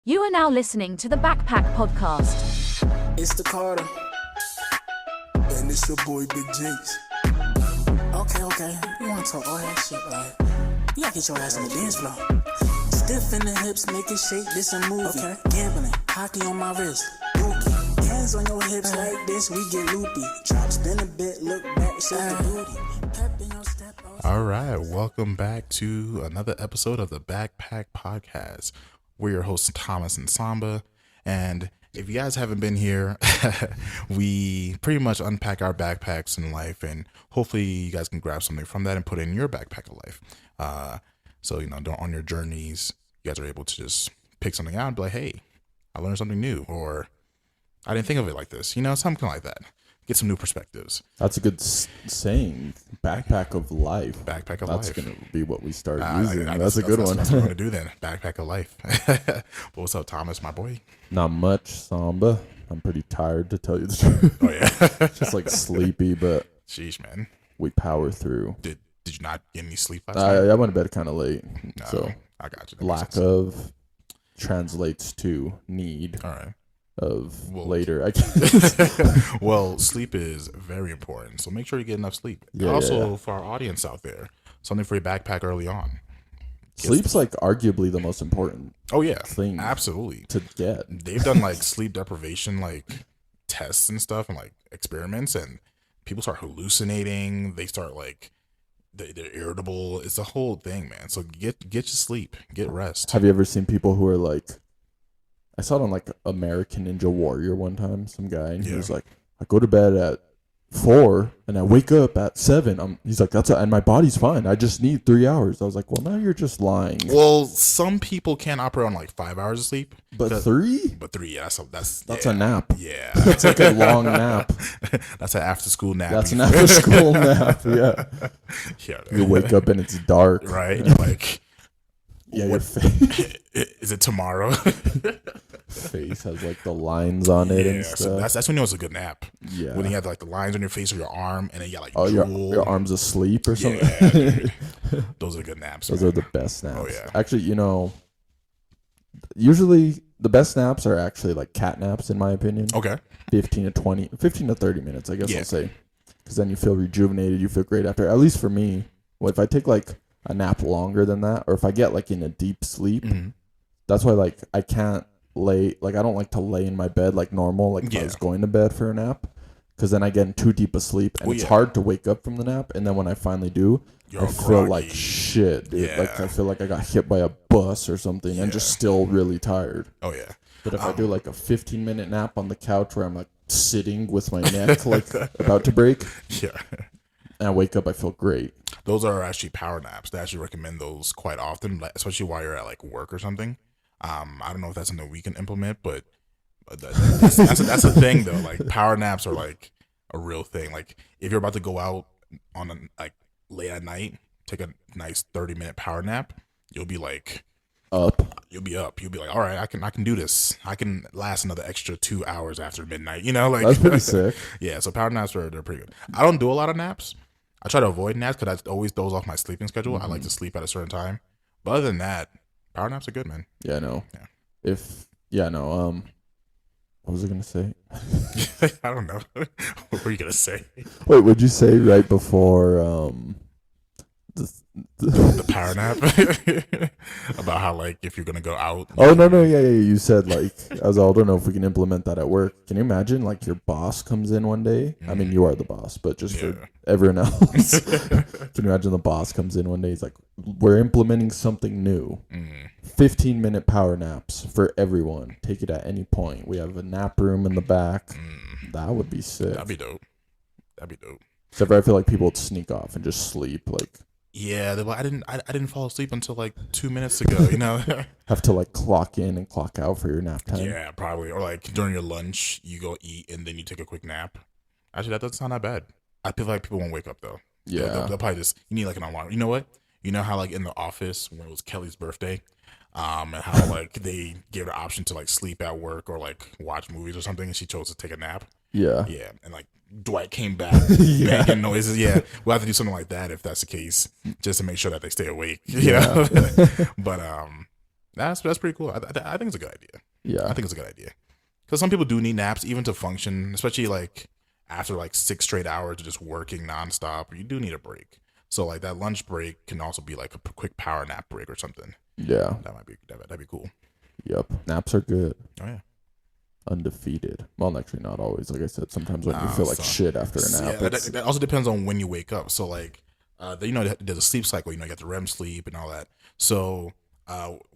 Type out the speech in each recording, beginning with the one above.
You are now listening to the Backpack Podcast. It's the Carter, and it's your boy Big Jinx. Okay, you wanna talk all that shit, right? You gotta get your ass on the dance floor. Stiff in the hips, make it shake, this a movie. Okay. Gambling, hockey on my wrist, Mookie. Hands on your hips like this, we get loopy. Drop, spin a bit, look back, shake the booty. Pep in your step. All right, welcome back to another episode of the Backpack Podcast. We're your hosts, Thomas and Samba, and if you guys haven't been here, we pretty much unpack our backpacks in life, and hopefully you guys can grab something from that and put it in your backpack of life. So, on your journeys, you guys are able to just pick something out and be like, hey, I learned something new, or I didn't think of it like this, something like that. Get some new perspectives. That's a good saying. Backpack of life. Backpack of life. That's going to be what we start using. That's a good one. That's what I'm going to do then. Backpack of life. But what's up, Thomas, my boy? Not much, Samba. I'm pretty tired, to tell you the truth. Oh, yeah. Just like sleepy, but sheesh, man. We power through. Did you not get any sleep last night? I went to bed kind of late. No, so I got you. Lack of translates to need. All right. Later, I guess. Well, sleep is very important, so make sure you get enough sleep. Yeah, also, for our audience out there, something for your backpack early on. Sleep's like arguably the most important. Oh yeah, thing absolutely to get. They've done like sleep deprivation tests and stuff and experiments, and people start hallucinating. They start they're irritable. It's a whole thing, man. So get your sleep, get rest. Have you ever seen people who are I saw it on American Ninja Warrior one time, some guy, and he was like, I go to bed at 4 and I wake up at 7. He's like, and my body's fine. I just need 3 hours. I was like, well, now you're just lying. Well, some people can operate on 5 hours of sleep. But 3? But 3, yeah, that's a nap. Yeah. That's like a long nap. That's an after school nap. That's an after school nap, yeah. Yeah. You wake up and it's dark. Right. You're like, yeah, your face. Is it tomorrow? Face has the lines on it and stuff. So that's when you know it's a good nap. Yeah. When you have the lines on your face or your arm, and then you got drool. Your arm's asleep or something. Yeah, those are good naps. Those are the best naps. Oh yeah. Actually, usually the best naps are actually cat naps, in my opinion. Okay. 15 to 30 minutes, I guess I'll say. Because then you feel rejuvenated, you feel great after. At least for me, if I take a nap longer than that, or if I get in a deep sleep, that's why I can't lay, I don't like to lay in my bed normal, if I was going to bed for a nap, because then I get in too deep a sleep, and it's hard to wake up from the nap, and then when I finally do, I feel like shit, dude. I feel like I got hit by a bus or something, and just still really tired. Oh yeah. But if I do a 15-minute nap on the couch where I'm sitting with my neck about to break, and I wake up, I feel great. Those are actually power naps. They actually recommend those quite often, especially while you're at work or something. I don't know if that's something we can implement, but that's a thing though. Power naps are a real thing. If you're about to go out on late at night, take a nice 30-minute power nap, you'll be up. You'll be up. You'll be all right, I can do this. I can last another extra 2 hours after midnight. That's pretty sick. Yeah, so power naps they're pretty good. I don't do a lot of naps. I try to avoid naps because I always doze off my sleeping schedule. I like to sleep at a certain time. But other than that, power naps are good, man. Yeah, I know. Yeah. What was I going to say? I don't know. What were you going to say? Wait, what'd you say right before the power nap? About how if you're going to go out. Oh, no. Yeah. You said I don't know if we can implement that at work. Can you imagine your boss comes in one day? I mean, you are the boss, but just for everyone else. Can you imagine the boss comes in one day? He's like, we're implementing something new. 15-minute power naps for everyone. Take it at any point. We have a nap room in the back. That would be sick. That'd be dope. Except for I feel like people would sneak off and just sleep. Yeah, I didn't fall asleep until 2 minutes ago. Have to clock in and clock out for your nap time. Yeah, probably. Or during your lunch, you go eat and then you take a quick nap. Actually, that doesn't sound that bad. I feel like people won't wake up though. Yeah, they'll probably just an alarm. You know what? You know how in the office when it was Kelly's birthday, and how they gave her the option to sleep at work or watch movies or something, and she chose to take a nap. Yeah, and Dwight came back making noises. Yeah, we'll have to do something like that if that's the case, just to make sure that they stay awake. You know, but That's pretty cool. I think it's a good idea. Yeah. I think it's a good idea because some people do need naps even to function, especially like after like 6 straight hours of just working nonstop. You do need a break. So like that lunch break can also be like a quick power nap break or something. Yeah. That'd be cool. Yep. Naps are good. Oh yeah. Undefeated. Well, actually, not always. Like I said, sometimes when you feel like shit after a nap. Yeah, that also depends on when you wake up. So like, there's a sleep cycle. You get the REM sleep and all that. So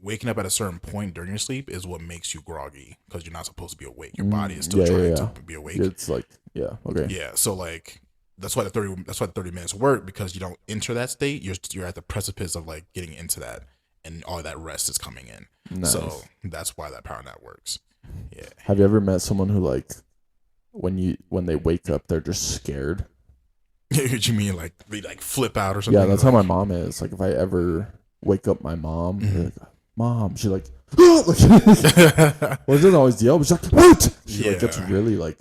waking up at a certain point during your sleep is what makes you groggy because you're not supposed to be awake. Your body is still trying to be awake. It's like, yeah, okay. Yeah, so like that's why the 30 minutes work because you don't enter that state. You're at the precipice of like getting into that, and all that rest is coming in. Nice. So that's why that power nap works. Yeah. Have you ever met someone who like when they wake up they're just scared? What you mean, like they like flip out or something? Yeah, that's how my mom is. Like if I ever wake up my mom, like, Mom, she's like, well, it doesn't always yell, but she's like, what? She like gets really like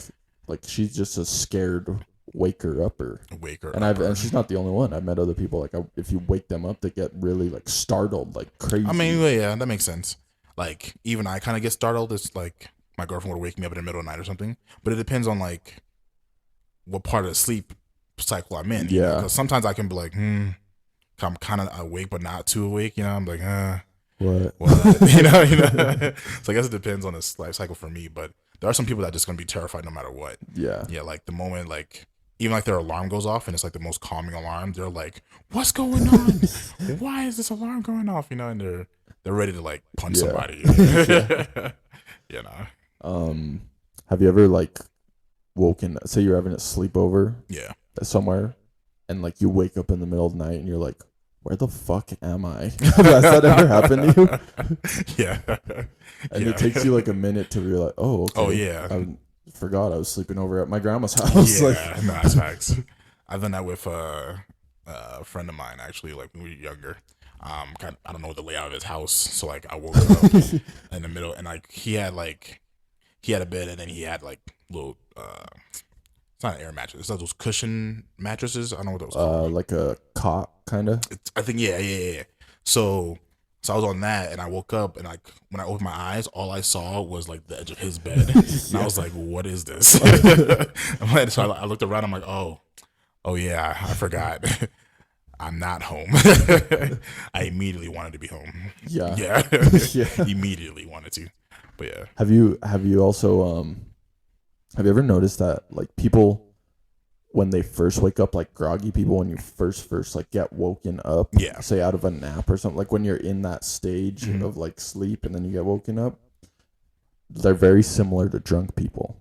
she's just a scared waker upper. And she's not the only one. I've met other people like if you wake them up, they get really like startled, like crazy. I mean, yeah, that makes sense. Like even I kind of get startled. It's like my girlfriend would wake me up in the middle of the night or something. But it depends on like what part of the sleep cycle I'm in. Yeah. Because sometimes I can be like, I'm kind of awake but not too awake. I'm like, what? So I guess it depends on the life cycle for me. But there are some people that are just gonna be terrified no matter what. Yeah. Yeah. Like the moment like. Even like their alarm goes off and it's like the most calming alarm. They're like, "What's going on? Why is this alarm going off?" And they're ready to like punch somebody. Have you ever like woken? Say you're having a sleepover. Yeah. Somewhere, and like you wake up in the middle of the night and you're like, "Where the fuck am I?" Has that ever happened to you? Yeah. And it takes you like a minute to realize, "Oh, okay." Oh yeah. I forgot I was sleeping over at my grandma's house. Yeah, no, that's facts. I've done that with a friend of mine actually, like when we were younger. I don't know the layout of his house, so like I woke up in the middle, and like he had a bed, and then he had like little it's not an air mattress, it's like those cushion mattresses. I don't know what those called. Like a cot kind of. I think yeah. So I was on that, and I woke up, and like when I opened my eyes, all I saw was like the edge of his bed, and I was like, "What is this?" So I looked around. I'm like, "Oh yeah, I forgot. I'm not home." I immediately wanted to be home. Yeah. Immediately wanted to, but yeah. Have you also have you ever noticed that like people when they first wake up, like groggy people, when you first like get woken up, say out of a nap or something, like when you're in that stage of like sleep and then you get woken up, they're very similar to drunk people.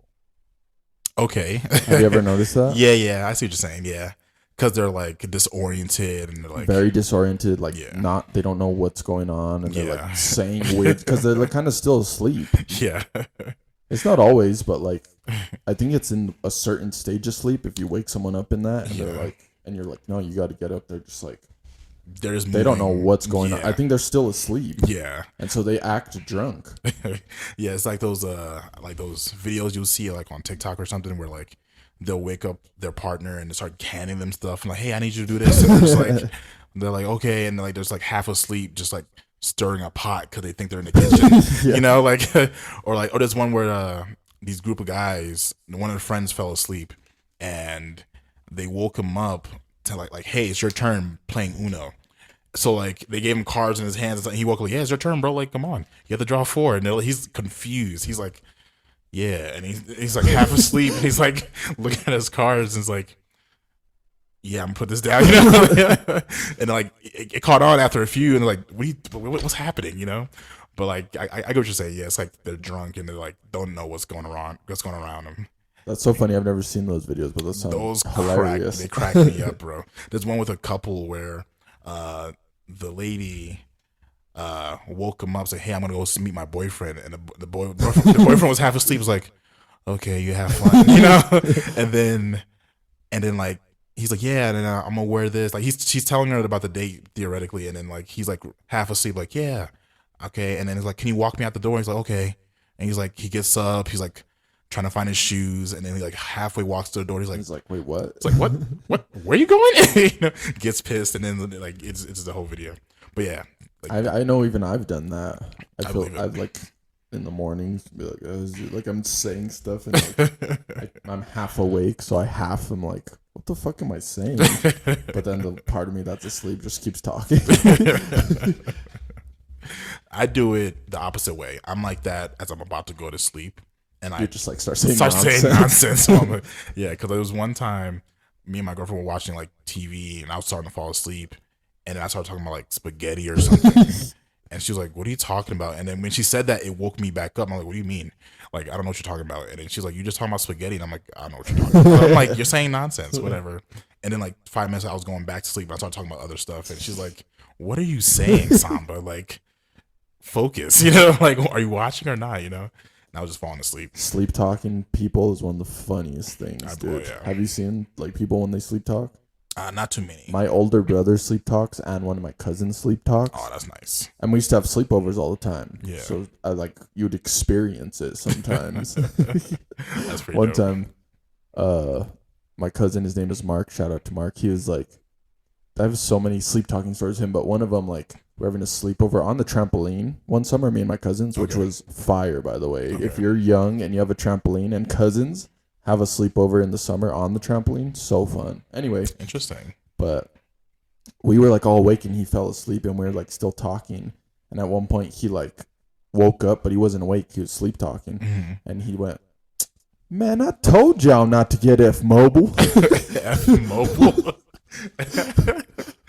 Okay. Have you ever noticed that? Yeah, I see what you're saying. Yeah, because they're like disoriented and they're like very disoriented, like they don't know what's going on, and they're like saying weird because they're like kind of still asleep. Yeah. It's not always, but like I think it's in a certain stage of sleep. If you wake someone up in that, and they're like, and you're like, no, you got to get up. They're just like, they don't know what's going on. I think they're still asleep. Yeah, and so they act drunk. Yeah, it's like those videos you'll see like on TikTok or something where like they'll wake up their partner and they start canning them stuff and like, hey, I need you to do this. And they're like, okay, and they're like, there's like half asleep, just like stirring a pot because they think they're in the kitchen, like, or there's one where these group of guys, one of their friends fell asleep and they woke him up to like, hey, it's your turn playing Uno. So like they gave him cards in his hands and he woke up like, yeah, it's your turn, bro. Like, come on, you have to draw 4. And he's confused. He's like, yeah, and he's like half asleep. He's like looking at his cards and he's like, yeah, I'm gonna put this down, and like it caught on after a few, and they're like, what's happening, But like I get what you're saying. Yeah, it's like they're drunk and they're like don't know what's going around them. That's so funny. I've never seen those videos, but those hilarious. They crack me up, bro. There's one with a couple where the lady woke him up, said, hey, I'm gonna go meet my boyfriend, and the boyfriend was half asleep. Was like, okay, you have fun, and then like. He's like, yeah, and then I'm gonna wear this. Like she's telling her about the date theoretically, and then like he's like half asleep, like, yeah, okay. And then he's like, can you walk me out the door? And he's like, okay. And he's like, he gets up, he's like trying to find his shoes, and then he like halfway walks to the door. He's like, wait, what? It's like, what? Where are you going? Gets pissed, and then like it's the whole video. But yeah, Like, I know even I've done that. I believe it. I've like in the mornings be like, like I'm saying stuff and like I'm half awake, so I half am like, what the fuck am I saying? But then the part of me that's asleep just keeps talking. I do it the opposite way. I'm like that as I'm about to go to sleep, and I just like start saying nonsense. So I'm like, yeah, because there was one time me and my girlfriend were watching like TV, and I was starting to fall asleep, and then I started talking about like spaghetti or something. And she was like, what are you talking about? And then when she said that, it woke me back up. I'm like, what do you mean? Like, I don't know what you're talking about. And then she's like, you just talking about spaghetti. And I'm like, I don't know what you're talking about. I'm like, you're saying nonsense, whatever. And then like 5 minutes, I was going back to sleep. And I started talking about other stuff. And she's like, what are you saying, Samba? Like, focus, like, are you watching or not, And I was just falling asleep. Sleep talking people is one of the funniest things, dude. Yeah. Have you seen like people when they sleep talk? Not too many. My older brother sleep talks and one of my cousins sleep talks. Oh, that's nice. And we used to have sleepovers all the time. Yeah. So you'd experience it sometimes. That's pretty One dope. time, my cousin, his name is Mark. Shout out to Mark. He was like, I have so many sleep talking stories with him, but one of them, like, we're having a sleepover on the trampoline one summer, me and my cousins, which was fire, by the way. Okay. If you're young and you have a trampoline and cousins, have a sleepover in the summer on the trampoline. So fun. Anyway. Interesting. But we were like all awake and he fell asleep and we were like still talking. And at one point he like woke up, but he wasn't awake. He was sleep talking. Mm-hmm. And he went, man, I told y'all not to get F-Mobile. F-Mobile?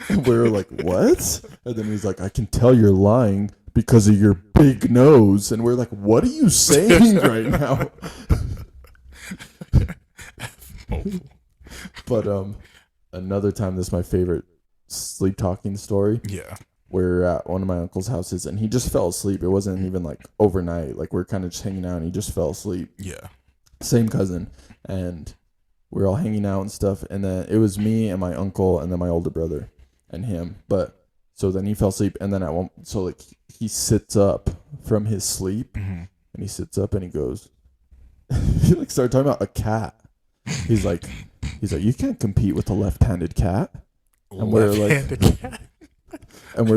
And we were like, what? And then he's like, I can tell you're lying because of your big nose. And we're like, what are you saying right now? But another time, this is my favorite sleep talking story. Yeah. We're at one of my uncle's houses and he just fell asleep. It wasn't even like overnight. Like we're kind of just hanging out and he just fell asleep. Yeah. Same cousin. And we're all hanging out and stuff. And then it was me and my uncle and then my older brother and him. But so then he fell asleep and then so like he sits up from his sleep and he sits up and he goes, he like started talking about a cat. He's like, you can't compete with a left-handed cat. And we're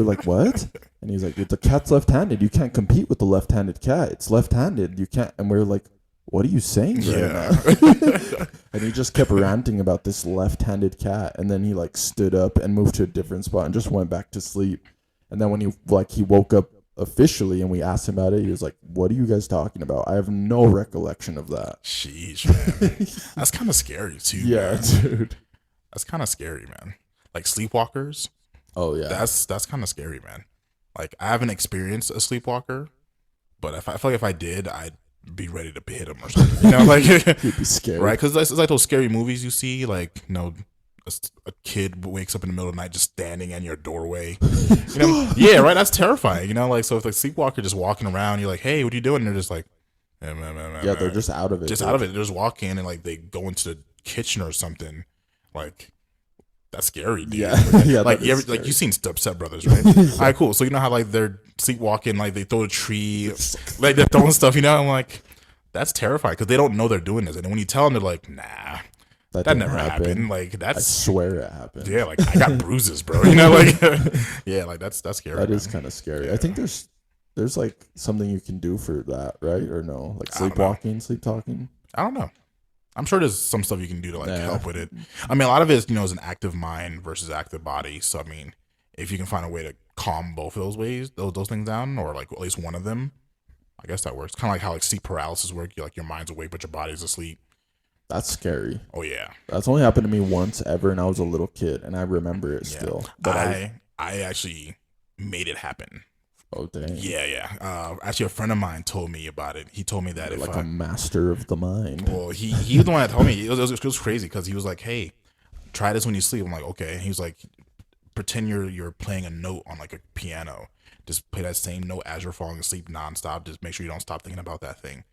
like, what? And he's like, the cat's left-handed. You can't compete with the left-handed cat. It's left-handed. You can't. And we're like, what are you saying right now? And he just kept ranting about this left-handed cat. And then he like stood up and moved to a different spot and just went back to sleep. And then when he woke up officially and we asked him about it, he was like, what are you guys talking about? I have no recollection of that. Sheesh, man. That's kind of scary too. Yeah, man. dude. That's kind of scary, man. Like sleepwalkers. Oh yeah. That's kind of scary, man. Like I haven't experienced a sleepwalker, but I feel like if I did, I'd be ready to hit him or something. Like You'd be scared, right? Because it's like those scary movies you see, like a kid wakes up in the middle of the night just standing in your doorway. Yeah, right. That's terrifying. Like so if like sleepwalker just walking around, you're like, hey, what are you doing? And they're just like, yeah, they're just out of it. Out of it. They just walk in and like they go into the kitchen or something. Like that's scary, dude. Yeah, like you've seen Step Brothers, right? All right, cool. So you know how like they're sleepwalking, like they throw a tree, like they're throwing stuff. I'm like, that's terrifying because they don't know they're doing this, and then when you tell them, they're like, nah. That never happened. Like I swear it happened. Yeah, like I got bruises, bro. Like yeah, like that's scary. That is kind of scary. I think there's like something you can do for that, right? Or no? Like sleepwalking, sleep talking? I don't know. I'm sure there's some stuff you can do to like help with it. I mean, a lot of it is an active mind versus active body. So I mean, if you can find a way to calm both of those ways, those things down, or like at least one of them, I guess that works. Kind of like how like sleep paralysis works. Like your mind's awake but your body's asleep. That's scary. Oh yeah, that's only happened to me once ever, and I was a little kid, and I remember it still. But I actually made it happen. Oh dang. Yeah. Actually, a friend of mine told me about it. He told me that a master of the mind. Well, he was the one that told me. It was crazy because he was like, "Hey, try this when you sleep." I'm like, "Okay." And he was like, "Pretend you're playing a note on like a piano. Just play that same note as you're falling asleep nonstop. Just make sure you don't stop thinking about that thing."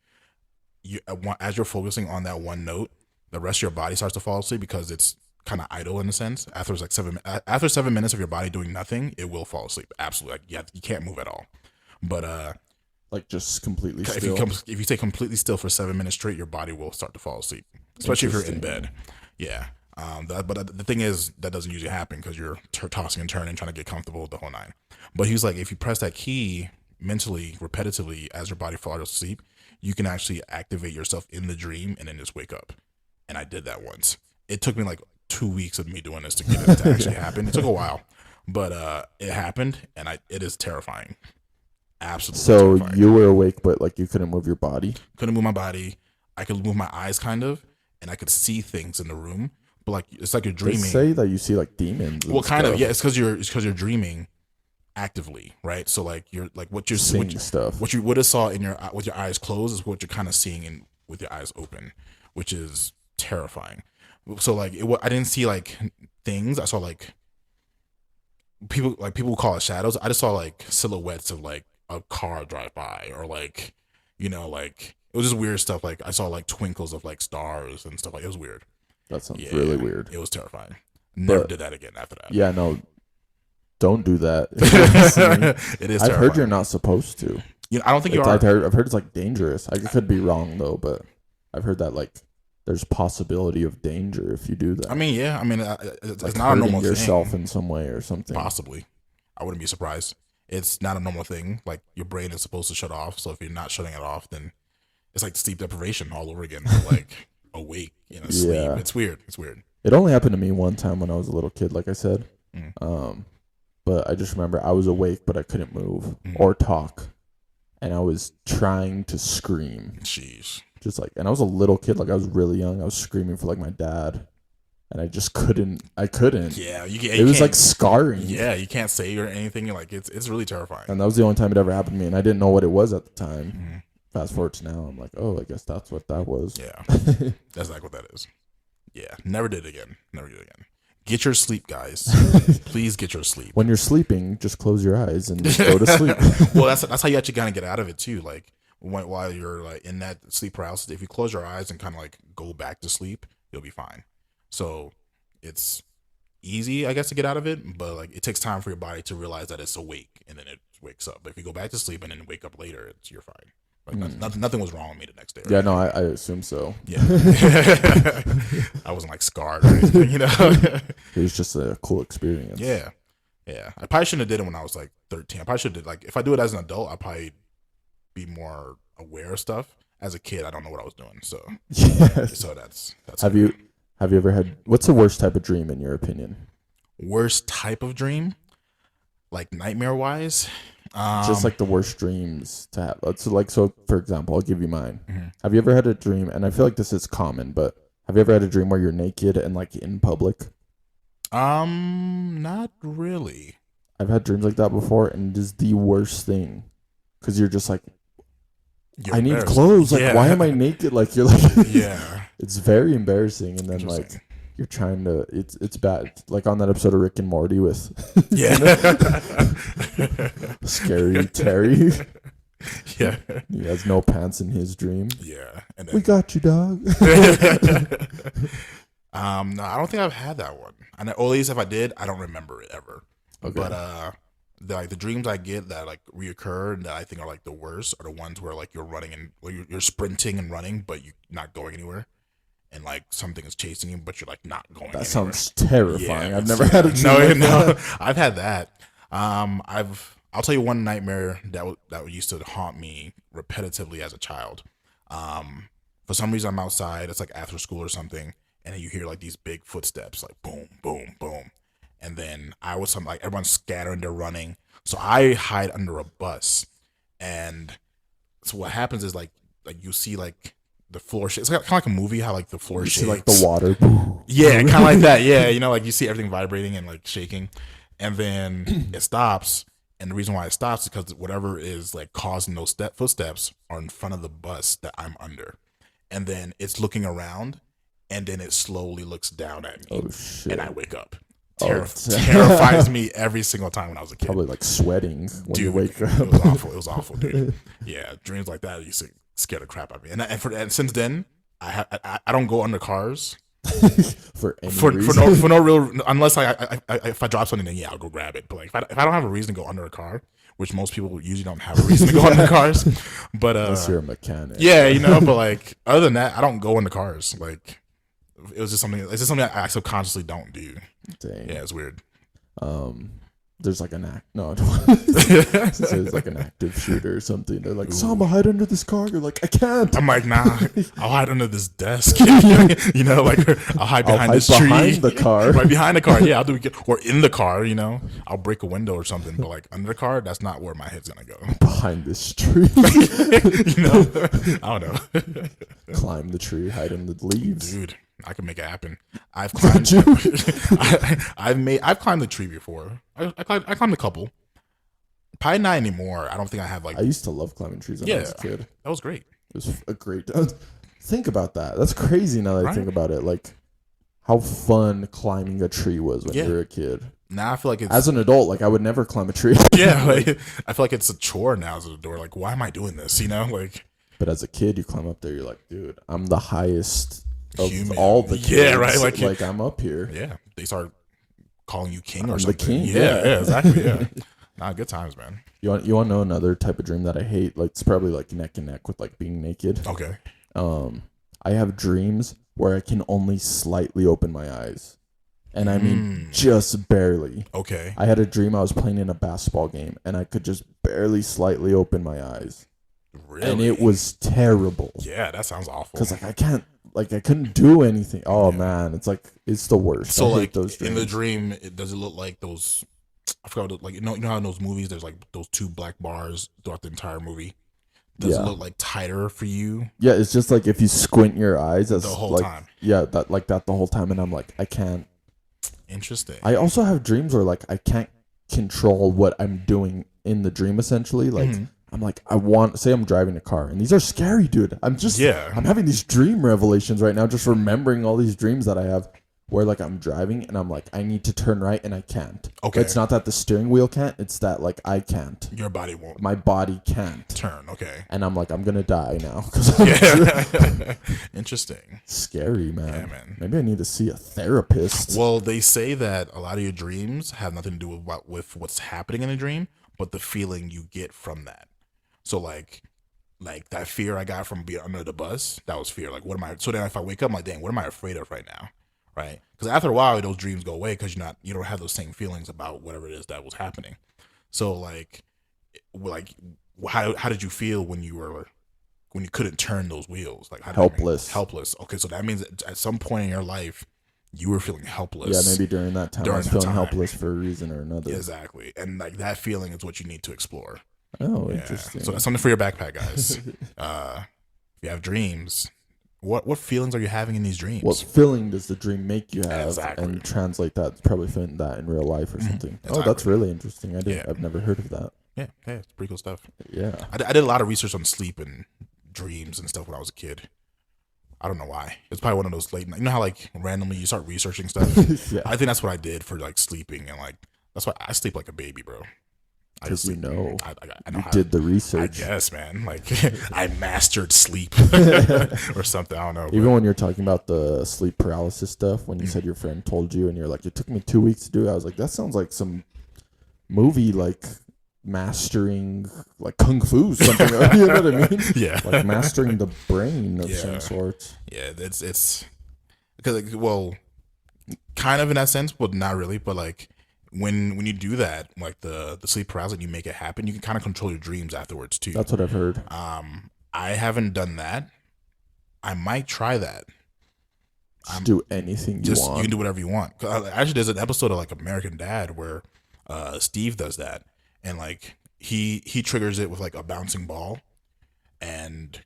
As you're focusing on that one note, the rest of your body starts to fall asleep because it's kind of idle in a sense. After 7 minutes of your body doing nothing, it will fall asleep. Absolutely, like you can't move at all. But like just completely still. If you stay completely still for 7 minutes straight, your body will start to fall asleep, especially if you're in bed. Yeah, But the thing is, that doesn't usually happen because you're tossing and turning, trying to get comfortable the whole nine. But he was like, if you press that key mentally, repetitively, as your body falls asleep, you can actually activate yourself in the dream and then just wake up. And I did that once. It took me like 2 weeks of me doing this to get it to actually happen. It took a while, but it happened, and it is terrifying. Absolutely. So terrifying. you were awake, but like you couldn't move your body. Couldn't move my body. I could move my eyes kind of, and I could see things in the room. But like it's like you're dreaming. They say that you see like demons. Well, kind of. Yeah, it's because you're dreaming actively, right? So like you're like what you're seeing what stuff. What you would have saw in your with your eyes closed is what you're kind of seeing in with your eyes open, which is terrifying. So like I didn't see like things. I saw like people call it shadows. I just saw like silhouettes of like a car drive by, or like like it was just weird stuff. Like I saw like twinkles of like stars and stuff. Like it was weird. That sounds really weird. It was terrifying. Never did that again after that. Yeah, no, don't do that. It is. I've heard you're not supposed to. I don't think you are. I've heard it's like dangerous. I could be wrong though, but I've heard that like there's possibility of danger if you do that. I mean, yeah. I mean, it's like not a normal yourself thing. In some way or something. Possibly. I wouldn't be surprised. It's not a normal thing. Like your brain is supposed to shut off. So if you're not shutting it off, then it's like sleep deprivation all over again. Like awake, sleep. Yeah. It's weird. It's weird. It only happened to me one time when I was a little kid, like I said. But I just remember I was awake, but I couldn't move or talk. And I was trying to scream. Jeez. Just like, and I was a little kid, like I was really young. I was screaming for like my dad. And I just couldn't. I couldn't. Yeah, it was like scarring. Yeah, you can't say or anything. Like it's really terrifying. And that was the only time it ever happened to me, and I didn't know what it was at the time. Fast forward to now, I'm like, oh, I guess that's what that was. Yeah, that's like what that is. Yeah, never did it again. Never did it again. Get your sleep, guys. Please get your sleep. When you're sleeping, just close your eyes and just go to sleep. Well, that's how you actually kind of get out of it too. Like while you're like in that sleep paralysis, if you close your eyes and kind of like go back to sleep, you'll be fine. So it's easy, I guess, to get out of it, but like it takes time for your body to realize that it's awake, and then it wakes up. But if you go back to sleep and then wake up later, you're fine. Like nothing was wrong with me the next day. Right? Yeah, no, I assume so. Yeah, I wasn't like scarred or anything, It was just a cool experience. Yeah. I probably shouldn't have did it when I was like 13. I probably should have like if I do it as an adult, I'd probably be more aware of stuff. As a kid, I don't know what I was doing, so yes. So that's. Have you ever had? What's the worst type of dream in your opinion? Worst type of dream, like nightmare wise. Just like the worst dreams to have. So for example, I'll give you mine. Have you ever had a dream? And I feel like this is common, but have you ever had a dream where you're naked and like in public? Not really. I've had dreams like that before, and it is the worst thing because you're just like, I need clothes. Like, why am I naked? Like, you're like, yeah. It's very embarrassing, and then like you're trying to. It's bad. It's like on that episode of Rick and Morty with Scary Terry. Yeah, he has no pants in his dream. Yeah, and then, we got you, dog. No, I don't think I've had that one. And at least if I did, I don't remember it ever. Okay. But the dreams I get that like reoccur and that I think are like the worst are the ones where like you're running and you're sprinting and running, but you're not going anywhere. And like something is chasing you, but you're like not going anywhere. That sounds terrifying. Yeah, I've never had a dream. No, I've had that. I'll tell you one nightmare that used to haunt me repetitively as a child. For some reason I'm outside. It's like after school or something, and then you hear like these big footsteps, like boom, boom, boom, and then like everyone's scattering, they're running. So I hide under a bus, and so what happens is like you see like the floor shakes. It's kind of like a movie how like the floor shakes. See like the water. Yeah, kind of like that. Yeah, like you see everything vibrating and like shaking, and then it stops. And the reason why it stops is because whatever is like causing those footsteps are in front of the bus that I'm under, and then it's looking around, and then it slowly looks down at me, and I wake up. Terrifies me every single time when I was a kid. Probably like sweating when you wake up. It was awful, dude. Yeah, dreams like that used to scare the crap out of me. And since then, I don't go under cars for no real, unless if I drop something, then I'll go grab it. But like if I don't have a reason to go under a car, which most people usually don't have a reason to go under cars, but unless you're a mechanic. Yeah, but like other than that, I don't go into cars. Like It was just something. It's just something I subconsciously don't do. Dang. Yeah, it's weird. There's like an act. No, I don't want to say it's like an active shooter or something. They're like, Samba, hide under this car. You're like, I can't. I'm like, nah, I'll hide under this desk. You know, like I'll hide behind this tree. Behind the car. Right behind the car. Yeah, I'll do it. Or in the car, you know. I'll break a window or something. But like under the car, that's not where my head's going to go. Behind this tree. You know? I don't know. Climb the tree, hide in the leaves. Dude, I can make it happen. I've climbed. I've climbed the tree before. I climbed a couple. Probably not anymore. I don't think I have like. I used to love climbing trees when I was a kid. That was great. It was a great. Think about that. That's crazy now that I think about it. Like how fun climbing a tree was when you were a kid. Now I feel like it's as an adult, like I would never climb a tree. Yeah, like I feel like it's a chore now as an adult. Like, why am I doing this? You know, like. But as a kid, you climb up there. You're like, dude, I'm the highest of human. all the kids. Yeah, right. Like I'm up here. Yeah, they start calling you king or I'm something. The king. Yeah, exactly. Yeah. Nah, good times, man. You want to know another type of dream that I hate? Like it's probably like neck and neck with like being naked. Okay. I have dreams where I can only slightly open my eyes. And I mean just barely. Okay. I had a dream I was playing in a basketball game and I could just barely slightly open my eyes. Really? And it was terrible. Yeah, that sounds awful. Because like I couldn't do anything. Oh man, it's the worst. So I hate like those dreams. in the dream, does it look like those? I forgot. Like you know how in those movies there's like those two black bars throughout the entire movie. Does it look like tighter for you? Yeah, it's just like if you squint your eyes the whole time. Yeah, that the whole time, and I'm like, I can't. Interesting. I also have dreams where like I can't control what I'm doing in the dream. Essentially, like I'm like say I'm driving a car, and these are scary, dude. I'm having these dream revelations right now, just remembering all these dreams that I have. Where like I'm driving and I'm like I need to turn right and I can't. Okay. It's not that the steering wheel can't. It's that like I can't. Your body won't. My body can't turn. Okay. And I'm like I'm gonna die now. Interesting. Scary, man. Yeah, man. Maybe I need to see a therapist. Well, they say that a lot of your dreams have nothing to do with what's happening in a dream, but the feeling you get from that. So like that fear I got from being under the bus, that was fear. Like what am I? So then if I wake up, I'm like, dang, what am I afraid of right now? Right, because after a while, those dreams go away because you don't have those same feelings about whatever it is that was happening. So, like how did you feel when you couldn't turn those wheels? Like helpless. Helpless. Okay, so that means that at some point in your life, you were feeling helpless. Yeah, maybe during that time, I was feeling helpless for a reason or another. Exactly, and like that feeling is what you need to explore. Oh, interesting. So that's something for your backpack, guys. If you have dreams. What feelings are you having in these dreams? What feeling does the dream make you have? Exactly. And translate that, probably feeling that in real life or something. Exactly. Oh, that's really interesting. I've never heard of that. Yeah, it's pretty cool stuff. Yeah. I did a lot of research on sleep and dreams and stuff when I was a kid. I don't know why. It's probably one of those late night. You know how like randomly you start researching stuff? Yeah. I think that's what I did for like sleeping and like that's why I sleep like a baby, bro. Because I know you did the research. I guess, man. Like I mastered sleep or something. I don't know. Even when you're talking about the sleep paralysis stuff, when you said your friend told you, and you're like, it took me 2 weeks to do it. I was like, that sounds like some movie, like mastering, like kung fu, something. You know what I mean? Yeah. Like mastering the brain of some sort. Yeah, it's because well, kind of in that sense, but not really. But like. When you do that, like the sleep paralysis, you make it happen. You can kind of control your dreams afterwards too. That's what I've heard. I haven't done that. I might try that. Just do anything you want. You can do whatever you want. Actually, there's an episode of like American Dad where Steve does that, and like he triggers it with like a bouncing ball, and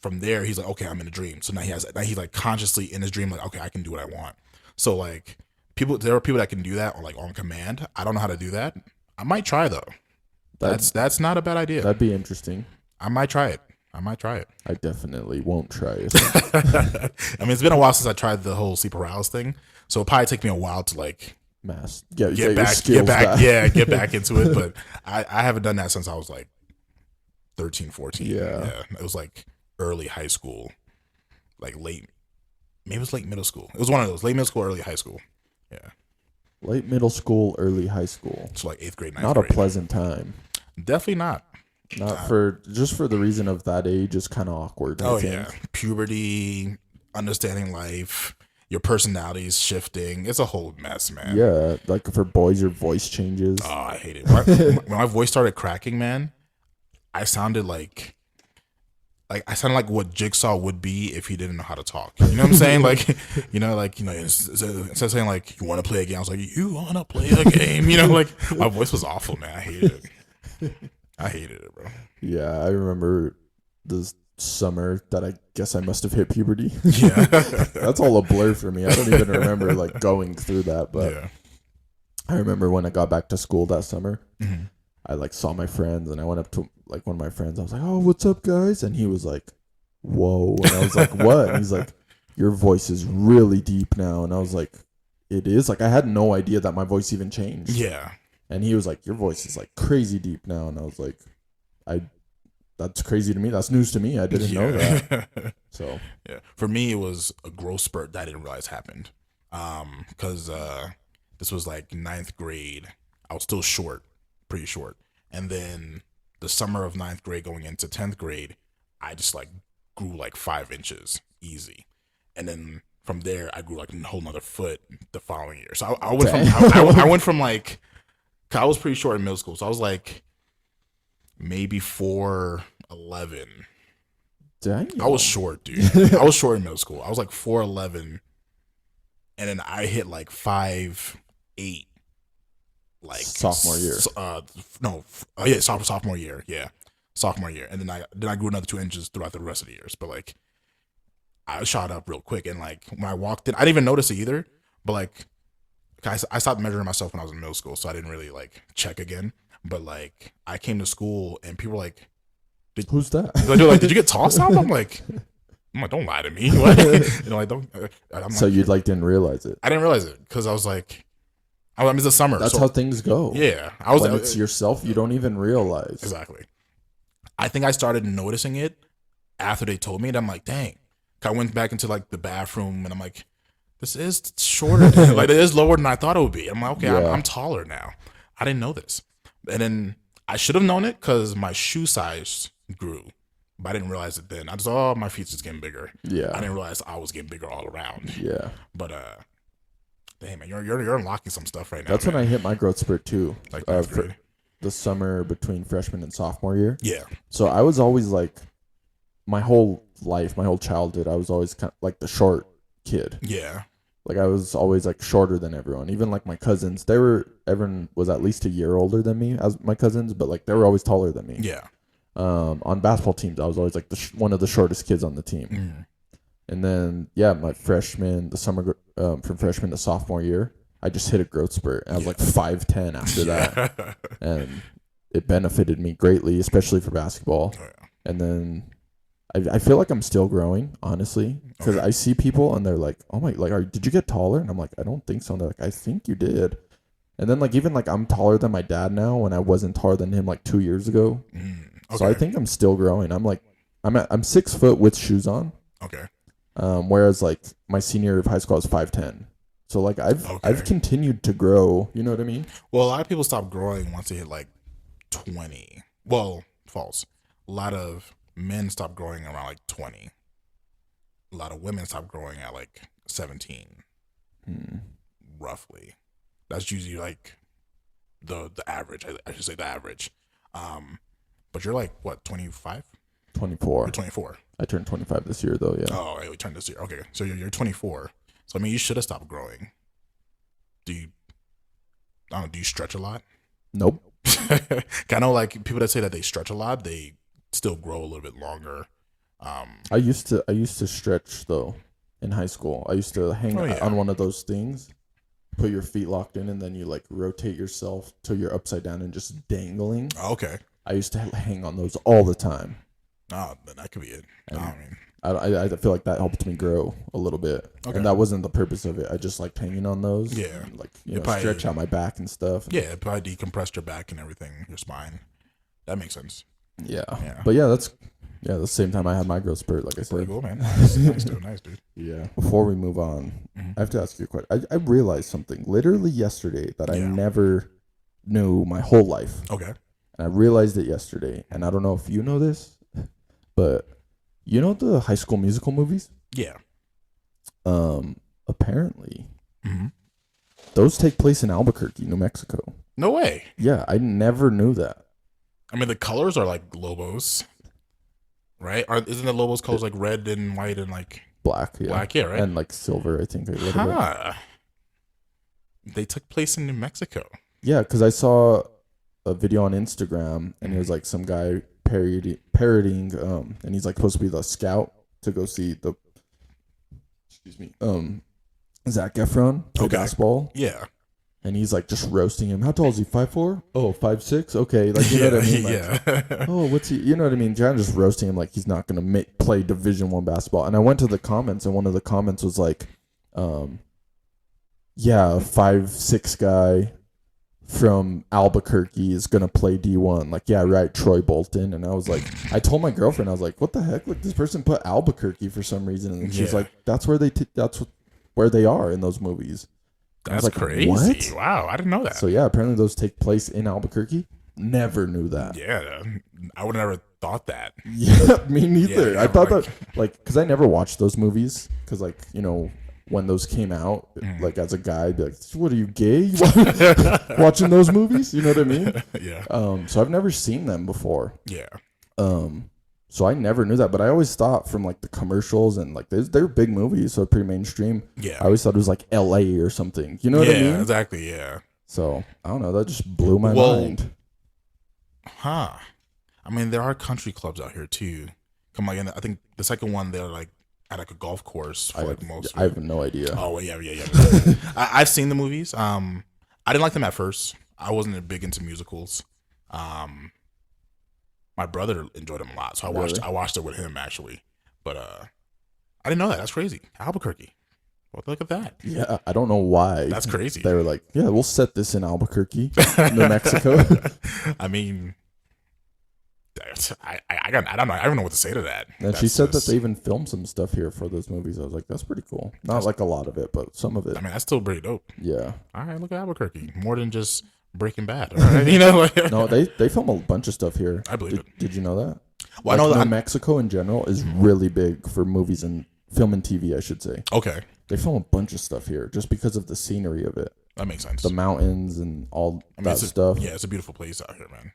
from there he's like, okay, I'm in a dream. So now he's like consciously in his dream, like, okay, I can do what I want. So like. There are people that can do that on command. I don't know how to do that. I might try though. That's not a bad idea. That'd be interesting. I might try it. I definitely won't try it. I mean, it's been a while since I tried the whole sleep paralysis thing, so it'll probably take me a while to like get back into it. But I haven't done that since I was like 13, 14. Yeah. It was like early high school, like maybe it was late middle school. It was one of those late middle school, early high school. Yeah. Late middle school, early high school. So like 8th grade, 9th grade. Not a pleasant time. Definitely not. For the reason of that age is kind of awkward. I think. Yeah. Puberty, understanding life, your personality is shifting. It's a whole mess, man. Yeah, like for boys, your voice changes. Oh, I hate it. When my voice started cracking, man, I sounded like what Jigsaw would be if he didn't know how to talk. You know what I'm saying? Instead of saying like, you want to play a game, I was like, you want to play a game? Like my voice was awful, man. I hated it. I hated it, bro. Yeah, I remember this summer that I guess I must have hit puberty. Yeah. That's all a blur for me. I don't even remember like going through that, but yeah. I remember when I got back to school that summer, Mm-hmm. I like saw my friends and I went up to like one of my friends. I was like, "Oh, what's up, guys?" And he was like, "Whoa." And I was like, "What?" And he's like, "Your voice is really deep now." And I was like, "It is?" Like I had no idea that my voice even changed. Yeah. And he was like, "Your voice is like crazy deep now." And I was like, that's crazy to me. That's news to me. I didn't know that. So yeah, for me, it was a growth spurt that I didn't realize happened. Because this was like 9th grade. I was still short, pretty short. And then the summer of 9th grade going into 10th grade, I just like grew like 5 inches easy. And then from there, I grew like a whole nother foot the following year. So I went from like, I was pretty short in middle school. So I was like maybe 4'11". dang. I was short, dude. I was short in middle school. I was like 4'11", and then I hit like 5'8", like sophomore year. Sophomore year, sophomore year, and then I grew another 2 inches throughout the rest of the years. But like, I shot up real quick, and like when I walked in, I didn't even notice it either. But like, I stopped measuring myself when I was in middle school, so I didn't really like check again. But like, I came to school, and people were like, "Who's that?" They're like, "Did you get tossed out?" I'm like, "Don't lie to me." Like, don't. So you like didn't realize it? I didn't realize it because I was like, I mean, it's the summer. That's how things go. Yeah, when it's yourself, you don't even realize. Exactly. I think I started noticing it after they told me, and I'm like, dang. I went back into like the bathroom, and I'm like, this is shorter. Like, it is lower than I thought it would be. I'm like, okay, Yeah. I'm taller now. I didn't know this, and then I should have known it because my shoe size grew, but I didn't realize it then. I just, my feet's just getting bigger. Yeah. I didn't realize I was getting bigger all around. Yeah. But damn, man, you're unlocking some stuff right now. That's man. when I hit my growth spurt too. Like for the summer between freshman and sophomore year. Yeah. So I was always like, my whole life, my whole childhood, I was always kind of like the short kid. Yeah. Like I was always like shorter than everyone. Even like my cousins, everyone was at least a year older than me as my cousins, but like they were always taller than me. Yeah. On basketball teams, I was always like one of the shortest kids on the team. Mm. And then the summer from freshman to sophomore year, I just hit a growth spurt. I was like 5'10" after that, and it benefited me greatly, especially for basketball. Oh, yeah. And then I feel like I'm still growing, honestly, because I see people and they're like, "Oh my, like, did you get taller?" And I'm like, "I don't think so." And they're like, "I think you did." And then like even like I'm taller than my dad now when I wasn't taller than him like 2 years ago. So I think I'm still growing. I'm 6 foot with shoes on. Okay. Whereas like my senior year of high school I was 5'10". So like I've continued to grow. You know what I mean? Well, a lot of people stop growing once they hit like 20. Well, false. A lot of men stop growing around like 20. A lot of women stop growing at like 17. Roughly. That's usually like the average. I should say the average. But you're like what, 25? 24. You're 24. I turned 25 this year though. Yeah. Oh, we turned this year. Okay, so you're 24. So I mean, you should have stopped growing. Do you stretch a lot? Nope. I know like people that say that they stretch a lot, they still grow a little bit longer. I used to stretch though in high school. I used to hang on one of those things, put your feet locked in, and then you like rotate yourself till you're upside down and just dangling. Okay. I used to hang on those all the time. Oh, then that could be it. I feel like that helped me grow a little bit, and that wasn't the purpose of it. I just liked hanging on those. Yeah, and, like stretch out my back and stuff. Yeah, it probably decompressed your back and everything, your spine. That makes sense. Yeah. But that's the same time I had my growth spurt. Like I said, pretty cool, man. Nice, dude. Yeah. Before we move on, I have to ask you a question. I realized something literally yesterday that I never knew my whole life. Okay. And I realized it yesterday, and I don't know if you know this, but you know the High School Musical movies? Yeah. apparently, Mm-hmm. those take place in Albuquerque, New Mexico. No way. Yeah, I never knew that. I mean, the colors are like Lobos, right? Isn't the Lobos colors like red and white and like Black, yeah. black? Yeah, right. And like silver, I think. A little bit. Huh. They took place in New Mexico. Yeah, because I saw a video on Instagram, and it was like some guy parodying, and he's like supposed to be the scout to go see the, Zac Efron play basketball. Yeah. And he's like just roasting him. How tall is he? 5'4"? Oh, 5'6"? Okay, like you know what I mean? Like, yeah. oh, what's he? You know what I mean? John just roasting him like he's not gonna play Division I basketball. And I went to the comments, and one of the comments was like, yeah, a 5'6" guy from Albuquerque is gonna play D1. Like, yeah, right, Troy Bolton. And I was like, I told my girlfriend, I was like, what the heck? Like, this person put Albuquerque for some reason, and she's like, that's where where they are in those movies. That's like, crazy. What? Wow, I didn't know that. So yeah, apparently those take place in Albuquerque. Never knew that. Yeah, I would have never thought that. Yeah, me neither. Yeah, I thought that, like, because I never watched those movies. Because, like, you know, when those came out, like, as a guy, I'd be like, what are you, gay? Watching those movies? You know what I mean? Yeah. So I've never seen them before. Yeah. So I never knew that, but I always thought from like the commercials and like they're big movies, so pretty mainstream. Yeah. I always thought it was like L.A. or something. You know what I mean? Yeah, exactly. Yeah. So I don't know. That just blew my mind. Huh. I mean, there are country clubs out here too. Come on, I think the second one they're like at like a golf course for like most. I have no idea. Oh well, yeah. I've seen the movies. I didn't like them at first. I wasn't big into musicals. My brother enjoyed them a lot, so I watched it with him actually. But I didn't know that. That's crazy. Albuquerque. Well, look at that. Yeah, I don't know why. That's crazy. They were like, yeah, we'll set this in Albuquerque, New Mexico. I mean, I don't know. I don't know what to say to that. And she said that they even filmed some stuff here for those movies. I was like, that's pretty cool. Not like a lot of it, but some of it. I mean, that's still pretty dope. Yeah. All right, look at Albuquerque. More than just Breaking Bad. Right? You know, like, no, they film a bunch of stuff here. I believe it. Did you know that? Well, like, I know that New Mexico in general is really big for movies and film and TV, I should say. Okay. They film a bunch of stuff here just because of the scenery of it. That makes sense. The mountains and all that stuff. Yeah, it's a beautiful place out here, man.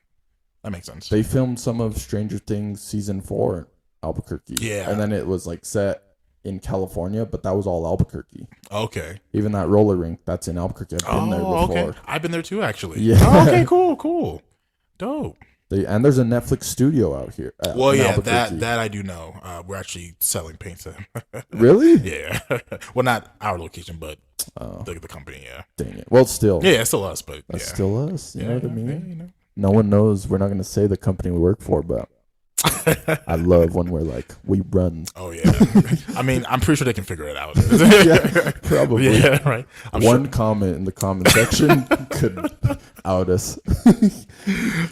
That makes sense. They filmed some of Stranger Things season 4 in Albuquerque. Yeah. And then it was like set in California, but that was all Albuquerque. Okay. Even that roller rink, that's in Albuquerque. I've been there before. Okay. I've been there too, actually. Yeah. Oh, okay, cool. Dope. And there's a Netflix studio out here. Well, yeah, that I do know. We're actually selling paint to them. Really? Yeah. Well, not our location, but the company, yeah. Dang it. Well, still. Yeah, it's still us, but That's yeah. still us. You know what I mean? Yeah, you know. No one knows. We're not going to say the company we work for, but I love when we're like, we run. Oh, yeah. I mean, I'm pretty sure they can figure it out. Yeah, probably. Yeah, right. One comment in the comment section could out us.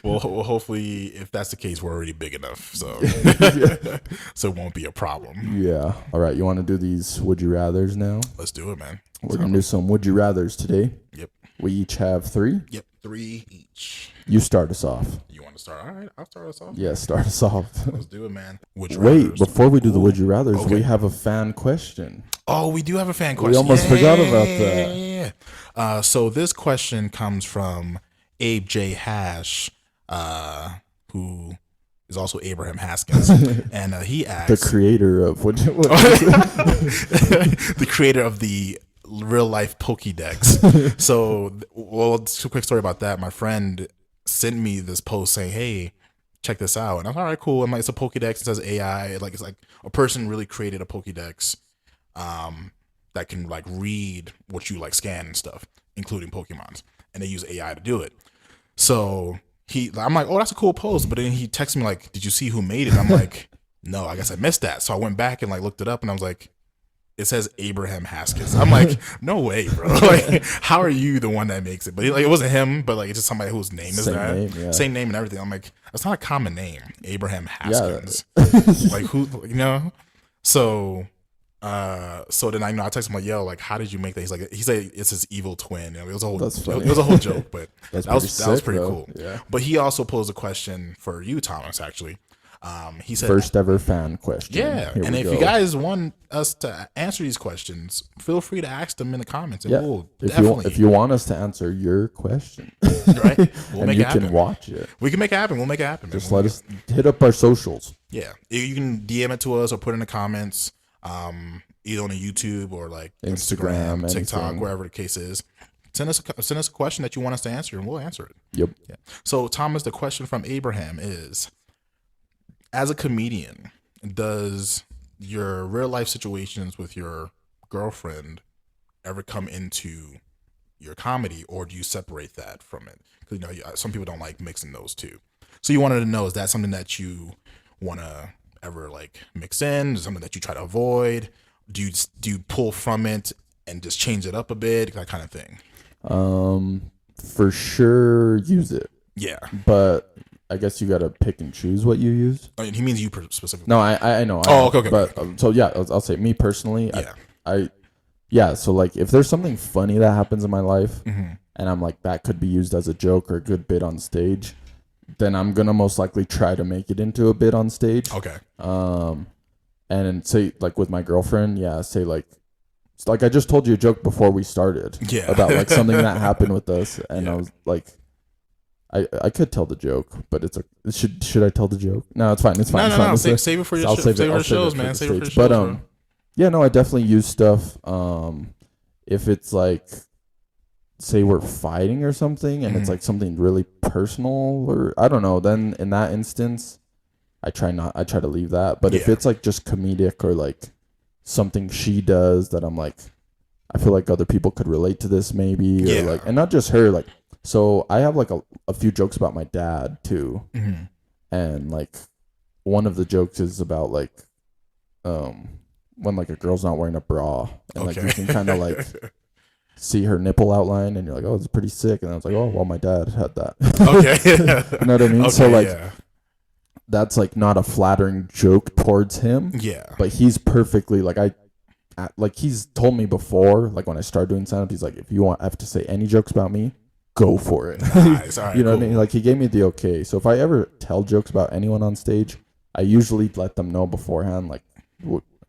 Well, hopefully, if that's the case, we're already big enough, so so it won't be a problem. Yeah. All right. You want to do these would you rathers now? Let's do it, man. We're going to do some would you rathers today. Yep. We each have 3. Yep. 3 each. You start us off. You want to start? All right, I'll start us off. Yeah, start us off. Let's do it, man. Wait, before we do the would you rathers, we have a fan question. Oh, we do have a fan question. We almost forgot about that. Yeah. So this question comes from Abe J. Hash, who is also Abraham Haskins, and he asks the creator of what the creator of the real life Pokédex. So, well, just a quick story about that. My friend sent me this post saying, "Hey, check this out," and I'm all right, cool. I'm like, it's a Pokédex. It says AI. Like, it's like a person really created a Pokédex, that can like read what you like scan and stuff, including Pokemons, and they use AI to do it. So I'm like, oh, that's a cool post. But then he texted me like, did you see who made it? I'm like, no, I guess I missed that. So I went back and like looked it up, and I was like, it says Abraham Haskins. I'm like, no way, bro. Like, how are you the one that makes it? But like, it wasn't him, but like, it's just somebody whose name is that. Same name and everything. I'm like, that's not a common name, Abraham Haskins. Like, who, you know? So then I texted him like, yo, like, how did you make that? He's like, he said it's his evil twin. It was a whole, it was a whole joke, but that was pretty cool. Yeah. But he also posed a question for you, Thomas, actually. He said, first ever fan question. yeah. Here And we if go. you guys want us to answer these questions, feel free to ask them in the comments, and we'll definitely. If you want us to answer your question, right, we'll and make you it happen. can watch it. We can make it happen. We'll make it happen. Just man. let us hit up our socials. Yeah, you can DM it to us or put it in the comments, either on a YouTube or like Instagram, TikTok, anything. wherever the case is. Send us a question that you want us to answer, and we'll answer it. Yep. Yeah. So, Thomas, the question from Abraham is: as a comedian, does your real life situations with your girlfriend ever come into your comedy, or do you separate that from it? Because some people don't like mixing those two. So, you wanted to know, is that something that you want to ever like mix in? Is it something that you try to avoid? Do you pull from it and just change it up a bit, that kind of thing? For sure, use it. Yeah. But I guess you gotta pick and choose what you use. I mean, he means you specifically. No, I know. Oh, okay. But so yeah, I'll say me personally. Yeah. So like, if there's something funny that happens in my life, Mm-hmm. and I'm like, that could be used as a joke or a good bit on stage, then I'm gonna most likely try to make it into a bit on stage. Okay. And say like with my girlfriend, say like I just told you a joke before we started. Yeah. About like something that happened with us, and Yeah. I was like, I could tell the joke, but should I tell the joke? No, it's fine. It's fine. No. Save it for your shows. Save it for the shows, man. Save it for the shows. But yeah, no, I definitely use stuff. If it's like, say we're fighting or something, and it's like something really personal, or I don't know, then in that instance, I try to leave that. But if it's like just comedic or like something she does that I'm like, I feel like other people could relate to this maybe, or like, and not just her, like, so I have like a few jokes about my dad too. Mm-hmm. And like one of the jokes is about like when like a girl's not wearing a bra, and like you can kind of like see her nipple outline, and you're like, oh, it's pretty sick. And I was like, oh, well, my dad had that. Okay. You know what I mean? Okay, So like that's like not a flattering joke towards him. Yeah. But he's perfectly like, he's told me before, like when I started doing stand up, he's like, if you have to say any jokes about me, go for it. Nice. All right, you know cool. what I mean? Like he gave me the okay. So if I ever tell jokes about anyone on stage, I usually let them know beforehand, like,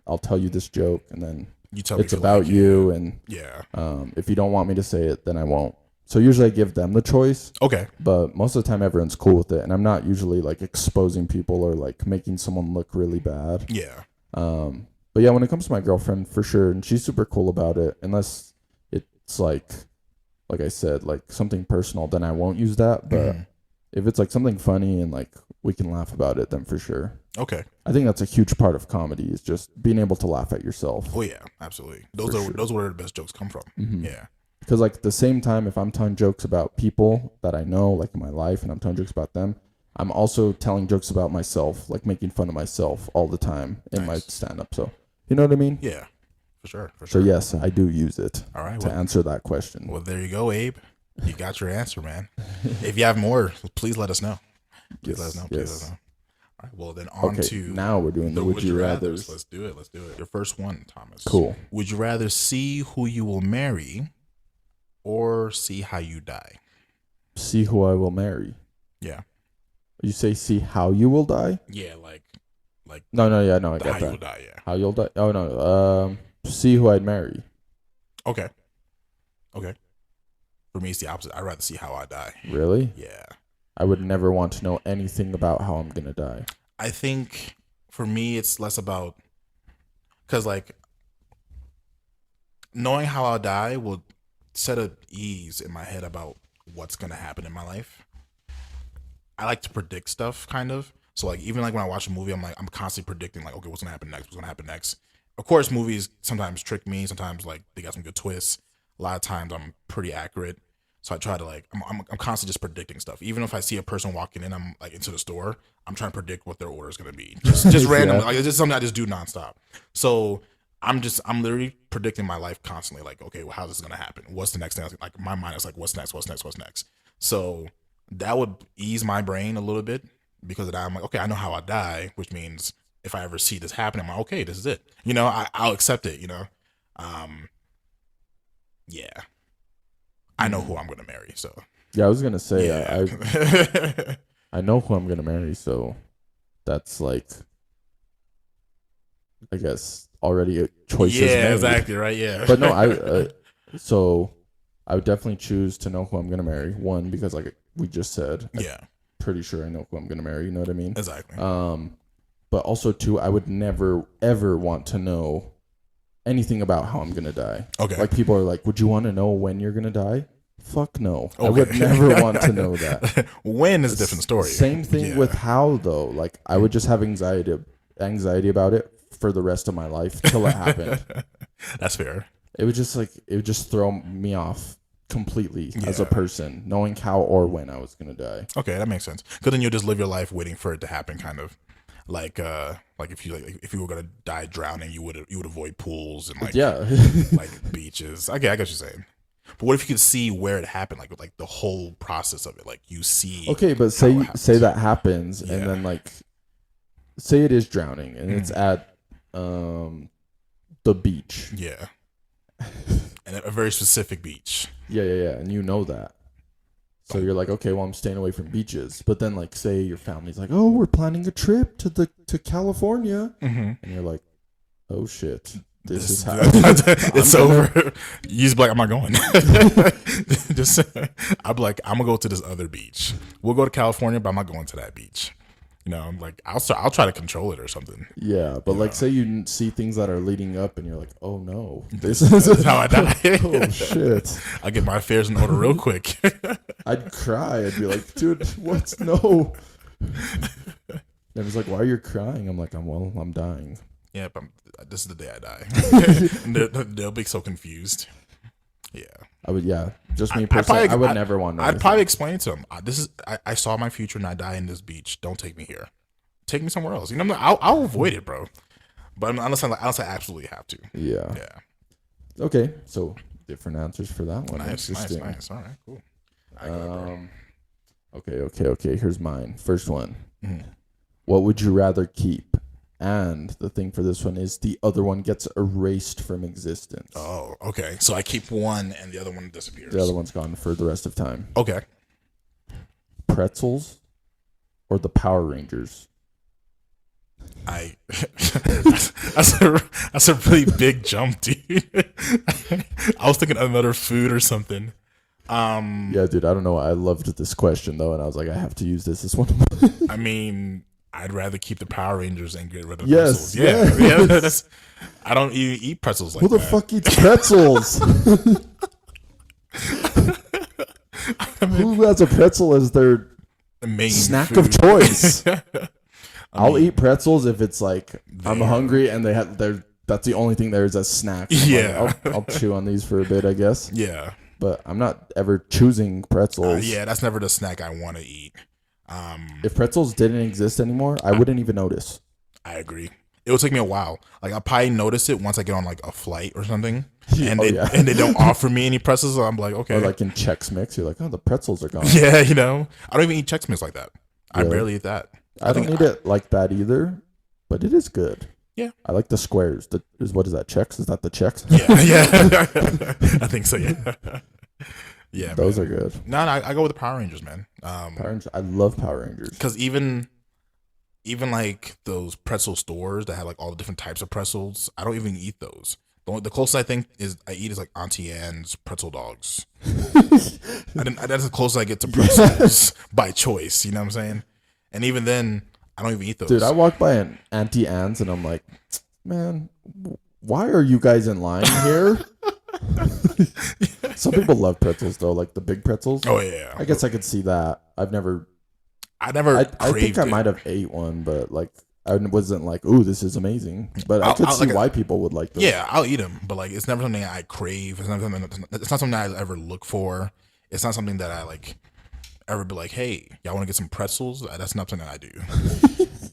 I'll tell you this joke, and then You tell me it's if you about like it. you, and Yeah. if you don't want me to say it, then I won't. So usually I give them the choice, Okay. but most of the time everyone's cool with it, and I'm not usually like exposing people or like making someone look really bad. Yeah. But yeah, when it comes to my girlfriend, for sure, and she's super cool about it, unless it's like I said, like something personal, then I won't use that. But if it's like something funny and like we can laugh about it, then for sure. Okay. I think that's a huge part of comedy, is just being able to laugh at yourself. Oh yeah, absolutely. Those are where the best jokes come from. Mm-hmm. Yeah. Because like at the same time, if I'm telling jokes about people that I know, like in my life, and I'm telling jokes about them, I'm also telling jokes about myself, like making fun of myself all the time in my stand-up. So, you know what I mean? Yeah. For sure. So yes, I do use it. All right. To answer that question. Well, there you go, Abe. You got your answer, man. If you have more, please let us know. Please let us know. Please let us know. All right. Well, then on to now we're doing the would you rathers. Let's do it. Your first one, Thomas. Cool. Would you rather see who you will marry, or see how you die? See who I will marry. Yeah. You say see how you will die? Yeah, like No, I get how that. you will die. Yeah. How you'll die? Oh no. See who I'd marry. Okay. For me, it's the opposite. I'd rather see how I die. Really? Yeah. I would never want to know anything about how I'm gonna die. I think for me, it's less about, because like knowing how I'll die will set an ease in my head about what's gonna happen in my life. I like to predict stuff, kind of. So like even like when I watch a movie, I'm constantly predicting like, okay, what's gonna happen next? What's gonna happen next? Of course, movies sometimes trick me. Sometimes like they got some good twists. A lot of times I'm pretty accurate. So I try to like, I'm constantly just predicting stuff. Even if I see a person walking in, I'm like into the store, I'm trying to predict what their order is gonna be. Just random. Like it's just something I just do nonstop. So I'm literally predicting my life constantly. Like, okay, well, how's this gonna happen? What's the next thing? Like my mind is like, what's next? So that would ease my brain a little bit, because of that, I'm like, okay, I know how I die, which means if I ever see this happen, I'm like, okay, this is it. You know, I'll accept it. You know, yeah. I know who I'm gonna marry. So yeah, I was gonna say yeah. I know who I'm gonna marry. So that's like, I guess, already a choice. Yeah, exactly, right, yeah. But no, so I would definitely choose to know who I'm going to marry. One, because like we just said, yeah, I'm pretty sure I know who I'm going to marry. You know what I mean? Exactly. But also, two, I would never, ever want to know anything about how I'm going to die. Okay. Like, people are like, would you want to know when you're going to die? Fuck no. Okay. I would never want to know that. When is a different story. Same thing with how, though. Like, I would just have anxiety about it for the rest of my life till it happened. That's fair. It would just throw me off completely as a person, knowing how or when I was going to die. Okay, that makes sense. Because then you'll just live your life waiting for it to happen, kind of. Like if you were gonna die drowning, you would avoid pools and like beaches. I get what you're saying. But what if you could see where it happened, like the whole process of it, like you see? Okay, but say that happens, and then like say it is drowning, and it's at the beach. Yeah, and a very specific beach. Yeah, and you know that. So you're like, okay, well, I'm staying away from beaches. But then, like, say your family's like, oh, we're planning a trip to California. And you're like, oh, shit. This is happening. It's over. You just be like, I'm not going. I'll be like, I'm going to go to this other beach. We'll go to California, but I'm not going to that beach. You know, I'm like, I'll try to control it or something. Yeah, but like, say you see things that are leading up and you're like, oh no, this is how I die. Oh shit. I get my affairs in order real quick. I'd cry. I'd be like, dude, what? No. And it's like, why are you crying? I'm like, I'm dying. Yeah, but this is the day I die. They'll be so confused. Yeah. Just me personally, I would never want to know. I'd probably explain to them, I saw my future and I die in this beach. Don't take me here. Take me somewhere else. You know, I'll avoid it, bro. But unless I absolutely have to. Yeah. Okay, so different answers for that one. Nice. All right, cool. Okay. Here's mine. First one. Mm-hmm. What would you rather keep? And the thing for this one is the other one gets erased from existence. Oh, okay. So I keep one and the other one disappears. The other one's gone for the rest of time. Okay. Pretzels or the Power Rangers? That's a really big jump, dude. I was thinking another food or something. Yeah, dude, I don't know. I loved this question though, and I was like, I have to use this as one. I mean, I'd rather keep the Power Rangers and get rid of pretzels. Yeah. I don't even eat pretzels like that. Who the fuck eats pretzels? Who has a pretzel as their main snack food of choice? I'll eat pretzels if it's like I'm hungry and that's the only thing there is as snacks. Yeah, like, I'll chew on these for a bit, I guess. Yeah, but I'm not ever choosing pretzels. Yeah, that's never the snack I want to eat. If pretzels didn't exist anymore, I wouldn't even notice. I agree. It would take me a while. Like I'll probably notice it once I get on like a flight or something, and they don't offer me any pretzels. So I'm like, okay. Or like in Chex Mix, you're like, oh, the pretzels are gone. Yeah, you know, I don't even eat Chex Mix like that. Really? I barely eat that. I don't eat it like that either, but it is good. Yeah, I like the squares. What is that? Chex? Is that the Chex? Yeah. I think so. Yeah. Yeah, those are good. No, I go with the Power Rangers, man. Power Rangers, I love Power Rangers because even like those pretzel stores that have like all the different types of pretzels, I don't even eat those. The closest I think I eat is like Auntie Anne's pretzel dogs. That's the closest I get to pretzels by choice. You know what I'm saying? And even then, I don't even eat those. Dude, I walk by an Auntie Anne's and I'm like, man, why are you guys in line here? Some people love pretzels though, like the big pretzels. Oh yeah, I guess I could see that. I think I might have ate one, but like I wasn't like, ooh, this is amazing. But I could see why people would like them. Yeah, I'll eat them, but like it's never something I crave. It's not something I ever look for. It's not something that I like ever be like, hey, y'all want to get some pretzels? That's not something that I do.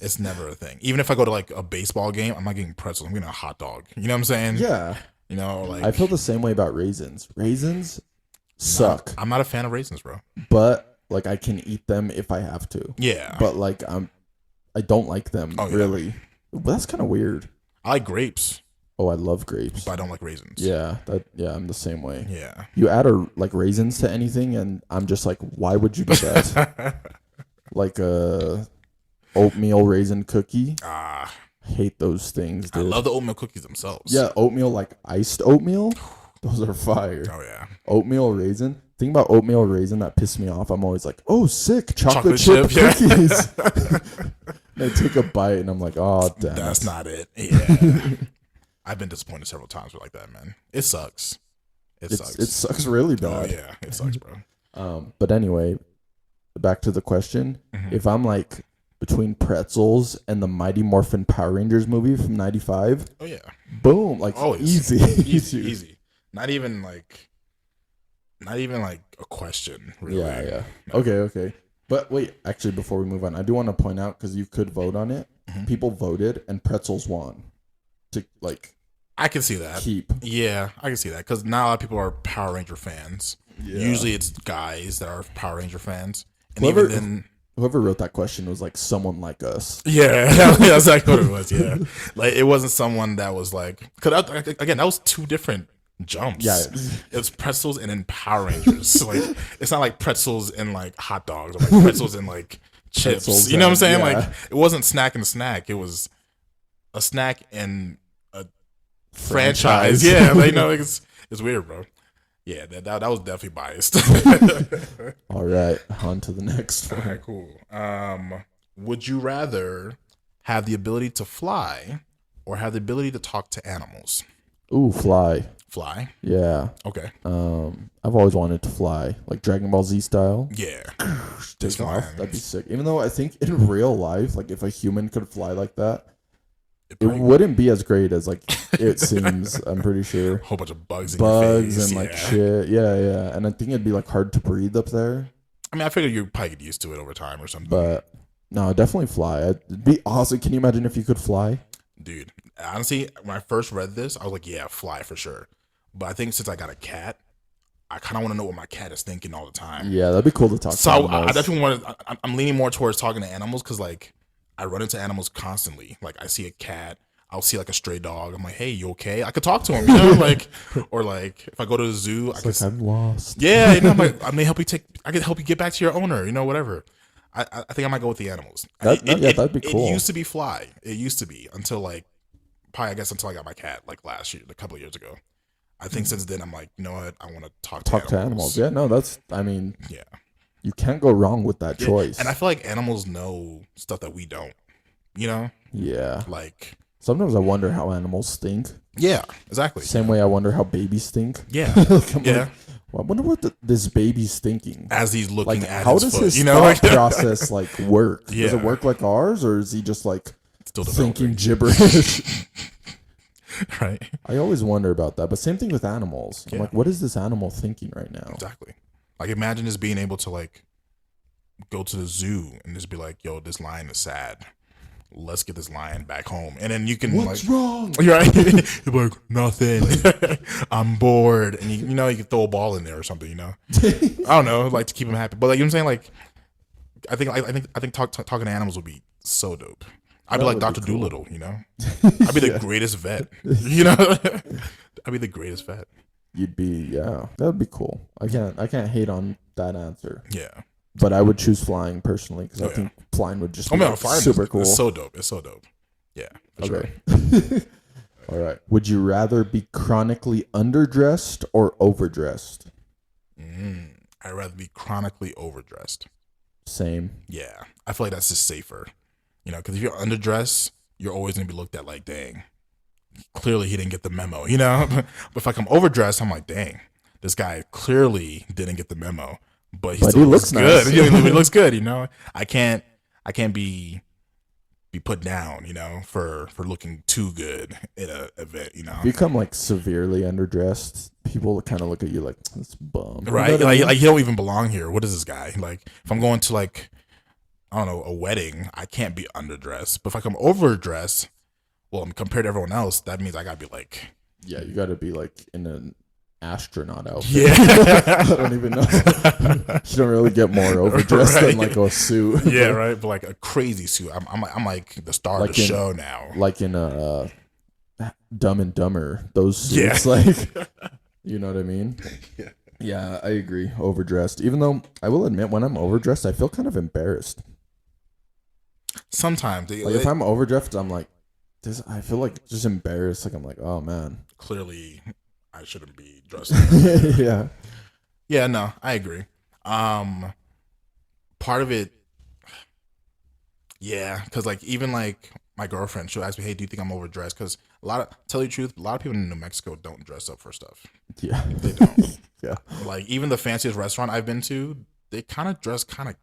It's never a thing. Even if I go to like a baseball game, I'm not getting pretzels. I'm getting a hot dog. You know what I'm saying? Yeah. You know, like I feel the same way about raisins. Raisins suck. I'm not a fan of raisins, bro. But like I can eat them if I have to. Yeah. But like I don't like them really. But that's kind of weird. I like grapes. Oh, I love grapes. But I don't like raisins. Yeah, I'm the same way. Yeah. You add like raisins to anything and I'm just like, why would you do that? Like oatmeal raisin cookie. Ah, Hate those things, I dude. love the oatmeal cookies themselves. Yeah, oatmeal, like iced oatmeal. Those are fire. Oh yeah. Oatmeal raisin. Thing about oatmeal raisin that pissed me off, I'm always like, oh, sick, chocolate chip yeah. cookies. And I take a bite and I'm like, oh, damn. That's not it. Yeah. I've been disappointed several times with like that, man. It sucks. It sucks. It sucks really Oh bad. yeah, it sucks, bro. But anyway, back to the question. If I'm like between pretzels and the Mighty Morphin Power Rangers movie from 95, Oh yeah. boom, like Always. easy. Easy. Not even like a question, really. Yeah. Okay. But wait, actually, before we move on, I do want to point out, because you could vote on it. People voted, and pretzels won. To like, I can see that. keep. Yeah, I can see that because not a lot of people are Power Ranger fans. Yeah. Usually, it's guys that are Power Ranger fans, and Whoever- even then, Whoever wrote that question was like someone like us. yeah, that's exactly what it was. Yeah, like it wasn't someone that was like, because again, that was two different jumps. Yeah. It was pretzels and then Power Rangers. Like it's not like pretzels and like hot dogs or like pretzels and like chips. Pretzels You know what I'm and- saying? yeah. Like it wasn't snack and snack. It was a snack and a franchise. Yeah, like, like it's weird, bro. Yeah, that was definitely biased. All right, on to the next one. All right, cool. Would you rather have the ability to fly or have the ability to talk to animals? Ooh, fly. Fly. Yeah. Okay. I've always wanted to fly, like Dragon Ball Z style. Yeah. Take Just off. flying. That'd be sick. Even though I think in real life, like if a human could fly like that, it probably- wouldn't be as great as like it seems. I'm pretty sure. a whole bunch of bugs in your Bugs face. and like yeah. shit. Yeah. And I think it'd be like hard to breathe up there. I mean, I figured you'd probably get used to it over time or something. But no, definitely fly. It'd be awesome. Can you imagine if you could fly? Dude, honestly, when I first read this, I was like, yeah, fly for sure. But I think since I got a cat, I kind of want to know what my cat is thinking all the time. Yeah, that'd be cool to talk So to I animals. definitely want to. I'm leaning more towards talking to animals because, like, I run into animals constantly. Like, I see a cat, I'll see like a stray dog. I'm like, hey, you okay? I could talk to him, you know, like, or like if I go to the zoo, I It's can. like I'm lost. Yeah, you know, I'm like, I may help you I can help you get back to your owner, you know, whatever. I think I might go with the animals. That'd be cool. It used to be fly. It used to be until like probably I guess until I got my cat like last year, a couple of years ago. I think since then I'm like, you know what? I want to talk to animals. Yeah, no, that's. I mean, Yeah. you can't go wrong with that choice. And I feel like animals know stuff that we don't. You know, Yeah. like Sometimes I wonder how animals stink. yeah, exactly. Same way I wonder how babies stink. Yeah, I'm yeah. like, well, I wonder what this baby's thinking. As he's looking Like, at how his does foot, his you know, thought like process like work? Does Yeah. it work like ours, or is he just like still thinking developing, gibberish? right? I always wonder about that. But same thing with animals. I'm Yeah. like, what is this animal thinking right now? Exactly. Like imagine just being able to like go to the zoo and just be like, yo, this lion is sad. Let's get this lion back home. And then you can What's like wrong? you're right. You're like, nothing. I'm bored. And you know, you can throw a ball in there or something, you know. I don't know, like to keep him happy. But like you know what I'm saying? Like I think talking to animals would be so dope. I'd be That like would be Dr. cool. Doolittle, you know? I'd be the greatest vet. You know? I'd be the greatest vet. You'd be, yeah, that would be cool. I can't hate on that answer. Yeah. But I would choose flying personally because Oh, I yeah. think flying would just Oh be man, like, flying super is cool. so dope. It's so dope. Yeah, for sure. Okay. All right. Would you rather be chronically underdressed or overdressed? I'd rather be chronically overdressed. Same. Yeah, I feel like that's just safer. You know, because if you're underdressed, you're always gonna be looked at like, dang, clearly he didn't get the memo. You know, but if like I'm overdressed, I'm like, dang, this guy clearly didn't get the memo. But he still looks nice. good. He looks good. You know, I can't be put down. You know, for looking too good in a event. You know, If you come like severely underdressed, people kind of look at you like, this bum. right? You know what I mean? Like you don't even belong here. What is this guy? Like if I'm going to like I don't know a wedding, I can't be underdressed. But if I come overdressed, well, compared to everyone else, that means I gotta be like Yeah, you got to be like in an astronaut outfit. yeah. I don't even know. You don't really get more overdressed Right. than like a suit. Yeah, right. But like a crazy suit. I'm like the star Like of the in- show now. Like in a Dumb and Dumber, those suits, Yeah. like, you know what I mean? Yeah, I agree. Overdressed. Even though I will admit, when I'm overdressed, I feel kind of embarrassed. Sometimes. Like if I'm overdressed, I'm like, this. I feel like just embarrassed. Like I'm like, oh man. Clearly, I shouldn't be dressed. Yeah. Yeah, no, I agree. Part of it, yeah, because like even like my girlfriend, she'll ask me, "Hey, do you think I'm overdressed?" Because tell you the truth, a lot of people in New Mexico don't dress up for stuff. Yeah. They don't. Yeah. Like even the fanciest restaurant I've been to, they kind of dress kind of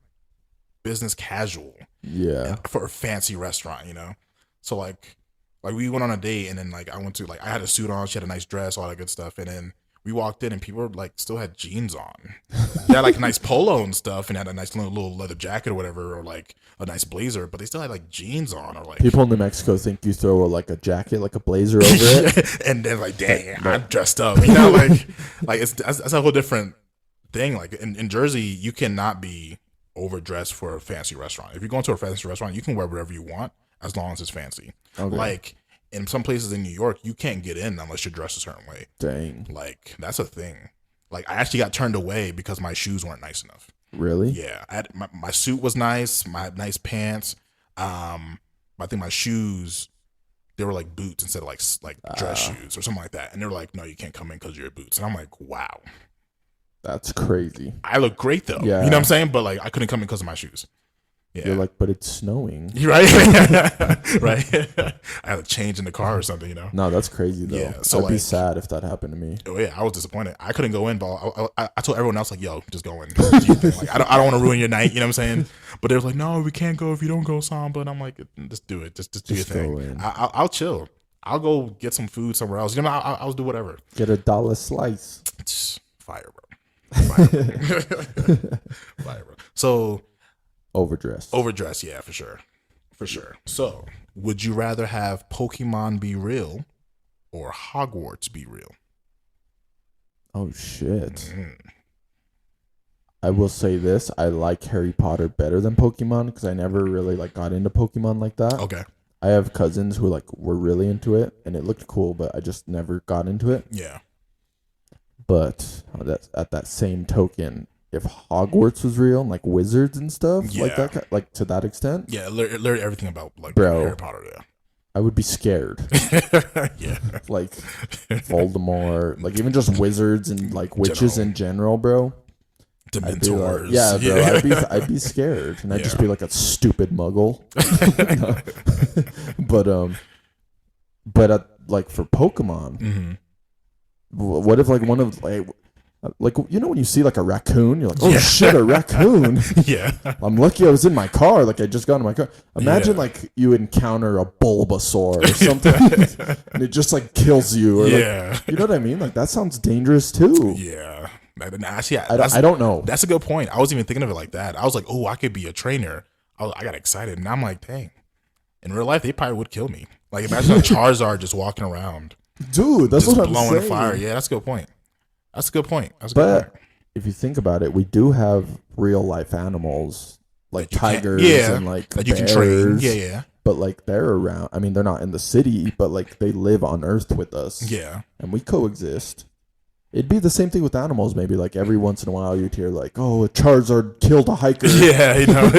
business casual. Yeah. For a fancy restaurant, you know. So like we went on a date, and then like I went to like I had a suit on, she had a nice dress, all that good stuff, and then we walked in and people were like still had jeans on. They had like a nice polo and stuff and had a nice little leather jacket or whatever, or like a nice blazer, but they still had like jeans on or like people in New Mexico think you throw like a jacket, like a blazer over it. And then like, dang, I'm dressed up. You know, like that's a whole different thing. Like in Jersey, you cannot be overdressed for a fancy restaurant. If you go into a fancy restaurant, you can wear whatever you want as long as it's fancy. Okay. Like in some places in New York, you can't get in unless you're dressed a certain way. Dang. Like that's a thing. Like I actually got turned away because my shoes weren't nice enough. Really? Yeah, I had, my suit was nice, my nice pants. I think my shoes, they were like boots instead of like dress shoes or something like that. And they were like, "No, you can't come in because you're boots." And I'm like, "Wow, that's crazy." I look great though. Yeah. You know what I'm saying? But like, I couldn't come in because of my shoes. Yeah. You're like, but it's snowing. You're right. Right. I had to change in the car or something, you know? No, that's crazy though. Yeah, so I'd be like- sad if that happened to me. Oh yeah, I was disappointed. I couldn't go in, but I told everyone else like, "Yo, just go in." Like, I don't want to ruin your night. You know what I'm saying? But they were like, "No, we can't go if you don't go, Samba." And I'm like, "Just do it. Just do your Just go thing. in. I'll chill. I'll go get some food somewhere else. You know, I'll do whatever." Get $1 slice. Fire, bro. Fire, bro. Fire, bro. So Overdressed. yeah, for sure. So, would you rather have Pokemon be real or Hogwarts be real? Oh shit. Mm. I will say this: I like Harry Potter better than Pokemon because I never really like got into Pokemon like that. Okay. I have cousins who like were really into it, and it looked cool, but I just never got into it. Yeah. But at that same token, if Hogwarts was real, and, like wizards and stuff, like Yeah. that, like to that extent, Yeah, learn everything about like Bro. Harry Potter. I would be scared. Yeah. Yeah. Like Voldemort, like even just wizards and like witches General. in general, bro. I'd be like, Dementors. yeah, bro. I'd be scared, and I'd just Yeah. be like a stupid muggle. But like for Pokemon, Mm-hmm. what if like one of like you know when you see like a raccoon, you're like, oh Yeah. shit, a raccoon. Yeah. I'm lucky I was in my car. Like I just got in my car. Imagine Yeah. like you encounter a Bulbasaur or something, and it just like kills you. Or, Yeah. like, you know what I mean? Like that sounds dangerous too. Yeah. Actually, I don't know. That's a good point. I wasn't even thinking of it like that. I was like, oh, I could be a trainer. I got excited. And I'm like, dang. In real life, they probably would kill me. Like, imagine a Charizard just walking around. Dude, that's just what I'm blowing saying. fire. Yeah, that's a good point. That's a good point. But if you think about it, we do have real life animals like That you can't- tigers yeah, and like that you bears. can train. Yeah, yeah. But like they're around. I mean, they're not in the city, but like they live on Earth with us. Yeah. And we coexist. It'd be the same thing with animals. Maybe like every once in a while you'd hear like, oh, a Charizard killed a hiker. Yeah, you know.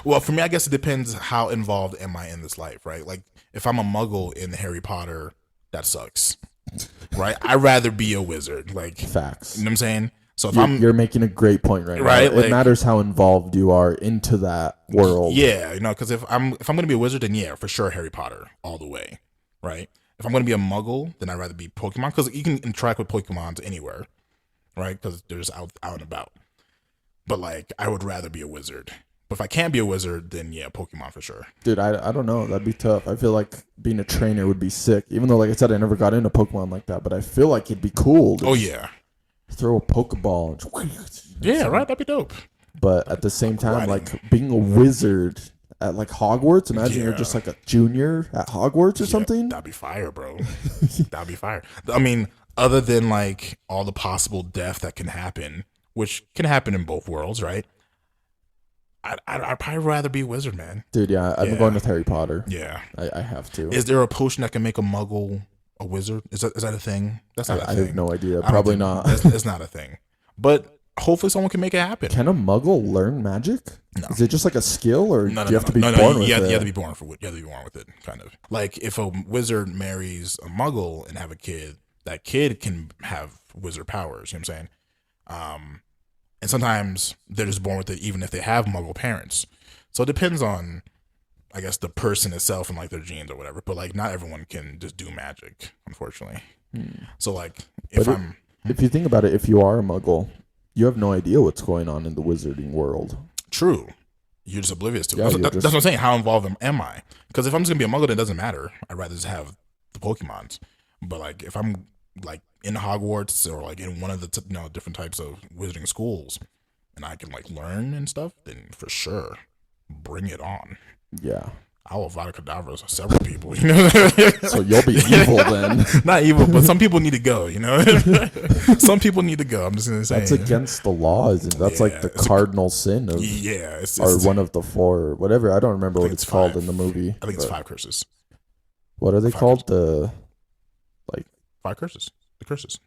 Well, for me, I guess it depends how involved am I in this life, right? Like, if I'm a muggle in Harry Potter, that sucks, right? I'd rather be a wizard. Like, Facts. you know what I'm saying? So if You're making a great point right Right, now. like- It matters how involved you are into that world. yeah, you know, because if I'm gonna be a wizard, then yeah, for sure Harry Potter all the way, right? If I'm gonna be a muggle, then I'd rather be Pokemon because you can interact with Pokemons anywhere, right? Because they're just out and about. But like, I would rather be a wizard. But if I can't be a wizard, then yeah, Pokemon for sure. Dude, I don't know. That'd be tough. I feel like being a trainer would be sick. Even though, like I said, I never got into Pokemon like that. But I feel like it'd be cool to Oh just yeah, throw a Pokeball. And yeah, right. That'd be dope. But at the same time, Riding. like being a wizard at like Hogwarts, imagine you're Yeah. just like a junior at Hogwarts or Yeah, something. That'd be fire, bro. That'd be fire. I mean, other than like all the possible death that can happen, which can happen in both worlds, right? I'd probably rather be a wizard, man. Dude, yeah, I'm Yeah. going with Harry Potter. Yeah. I have to. Is there a potion that can make a muggle a wizard? Is that a thing? That's not a I thing. have no idea. I don't Probably think- not. It's not a thing. But hopefully someone can make it happen. Can a Muggle learn magic? No. Is it just like a skill, or No, do you have to be born with you it? have to be born with it, kind of. Like if a wizard marries a Muggle and have a kid, that kid can have wizard powers. You know what I'm saying? And sometimes they're just born with it, even if they have Muggle parents. So it depends on, I guess, the person itself and like their genes or whatever. But like, not everyone can just do magic, unfortunately. So like, if you think about it, if you are a Muggle, you have no idea what's going on in the wizarding world. True. You're just oblivious to it. Yeah, That's what I'm saying. How involved am I? Because if I'm just going to be a Muggle, then it doesn't matter. I'd rather just have the Pokemons. But like, if I'm like in Hogwarts or like in one of the different types of wizarding schools and I can like learn and stuff, then for sure, bring it on. Yeah. I will Avada Kedavra several people, you know. So you'll be evil then. Not evil, but some people need to go, you know. Some people need to go. I'm just gonna say that's against the law, isn't it? That's like the cardinal sin of it's or one of the four, whatever. I don't remember what it's called in the movie. I think it's 5 curses. What are they called? The 5 curses. The curses.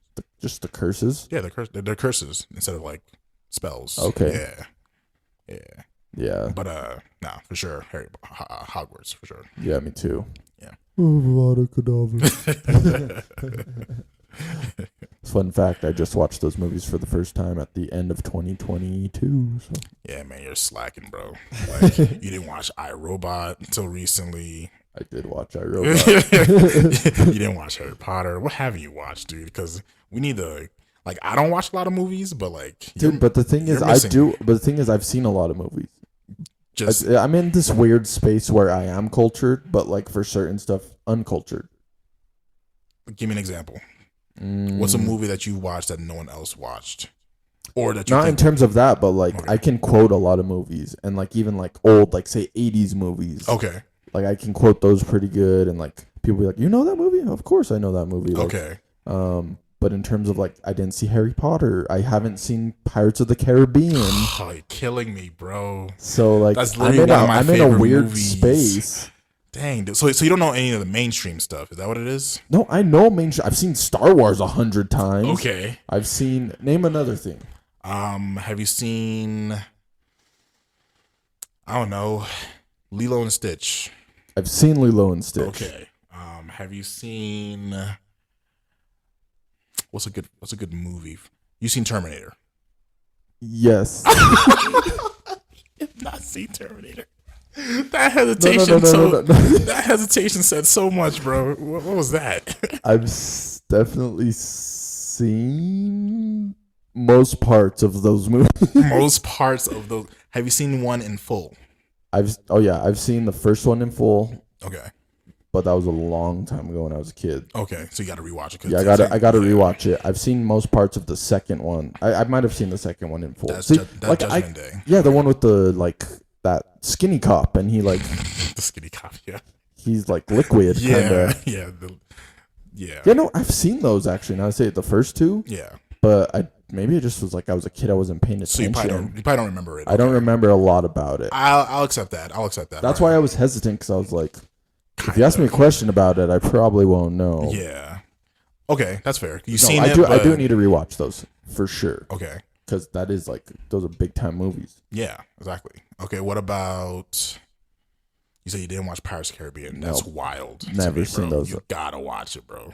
Just the curses. Yeah, they're curses instead of like spells. Okay. Yeah. But no, for sure, Hogwarts for sure. Yeah, me too. Yeah. Fun fact: I just watched those movies for the first time at the end of 2022. So. Yeah, man, you're slacking, bro. Like you didn't watch iRobot until recently. I did watch iRobot. You didn't watch Harry Potter. What have you watched, dude? Because we need to. Like, I don't watch a lot of movies, but like, dude. But the thing is, I do. But the thing is, I've seen a lot of movies. I'm in this weird space where I am cultured, but like for certain stuff, uncultured. Give me an example. What's a movie that you watched that no one else watched, or that you not in terms of that, but like I can quote a lot of movies, and like even like old, like say 80s movies. Okay. Like I can quote those pretty good, and like people be like, "You know that movie? Of course I know that movie." Like, okay. But in terms of like, I didn't see Harry Potter. I haven't seen Pirates of the Caribbean. Oh, you're killing me, bro. So like, that's literally I'm in a weird space. Dang, dude. So you don't know any of the mainstream stuff? Is that what it is? No, I know mainstream. I've seen Star Wars 100 times. Okay. I've seen. Name another thing. Have you seen? I don't know, Lilo and Stitch. I've seen Lilo and Stitch. Okay. Have you seen? What's a good movie? You seen Terminator? Yes. Not seen Terminator. That hesitation. That hesitation said so much, bro. What was that? I've definitely seen most parts of those movies. Most parts of those. Have you seen one in full? I've seen the first one in full. Okay. But that was a long time ago when I was a kid. Okay, so you got to rewatch it. Yeah, I got to rewatch it. I've seen most parts of the second one. I might have seen the second one in full. That's Judgment Day. Yeah, the one with the like that skinny cop, and he like the skinny cop. Yeah, he's like liquid. Yeah, kinda. Yeah. Yeah, no, I've seen those actually. Now I say the first two. Yeah, but maybe it just was like I was a kid. I wasn't paying attention. So you probably don't remember it. Okay. I don't remember a lot about it. I'll accept that. That's why I was hesitant, because I was like, if you ask me a question about it, I probably won't know. Yeah. Okay, that's fair. I do need to rewatch those for sure. Okay. Because that is like, those are big time movies. Yeah, exactly. Okay, what about? You said you didn't watch Pirates of the Caribbean. That's wild. Never seen those. You gotta watch it, bro.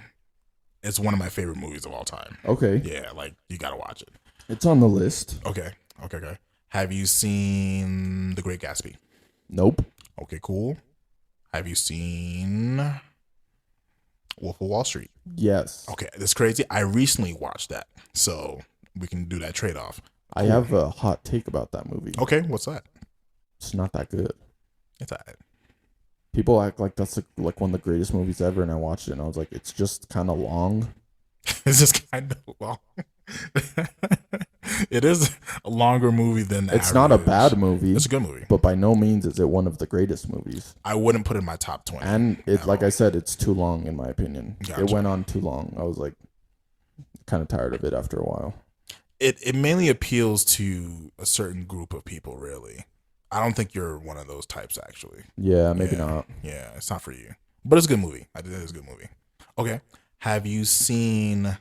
It's one of my favorite movies of all time. Okay. Yeah, like you gotta watch it. It's on the list. Okay. Have you seen The Great Gatsby? Nope. Okay, cool. Have you seen Wolf of Wall Street? Yes. Okay, that's crazy. I recently watched that, so we can do that trade-off. I have a hot take about that movie. Okay, what's that? It's not that good. It's all right. People act like that's like one of the greatest movies ever, and I watched it, and I was like, it's just kind of long. It's just kind of long. It is a longer movie than it's average. Not a bad movie. It's a good movie, but by no means is it one of the greatest movies. I wouldn't put it in my top 20. And it, like I said, it's too long in my opinion. Gotcha. It went on too long. I was like, kind of tired of it after a while. It mainly appeals to a certain group of people, really. I don't think you're one of those types, actually. Yeah, maybe not. Yeah, it's not for you. But it's a good movie. I think it's a good movie. Okay. Have you seen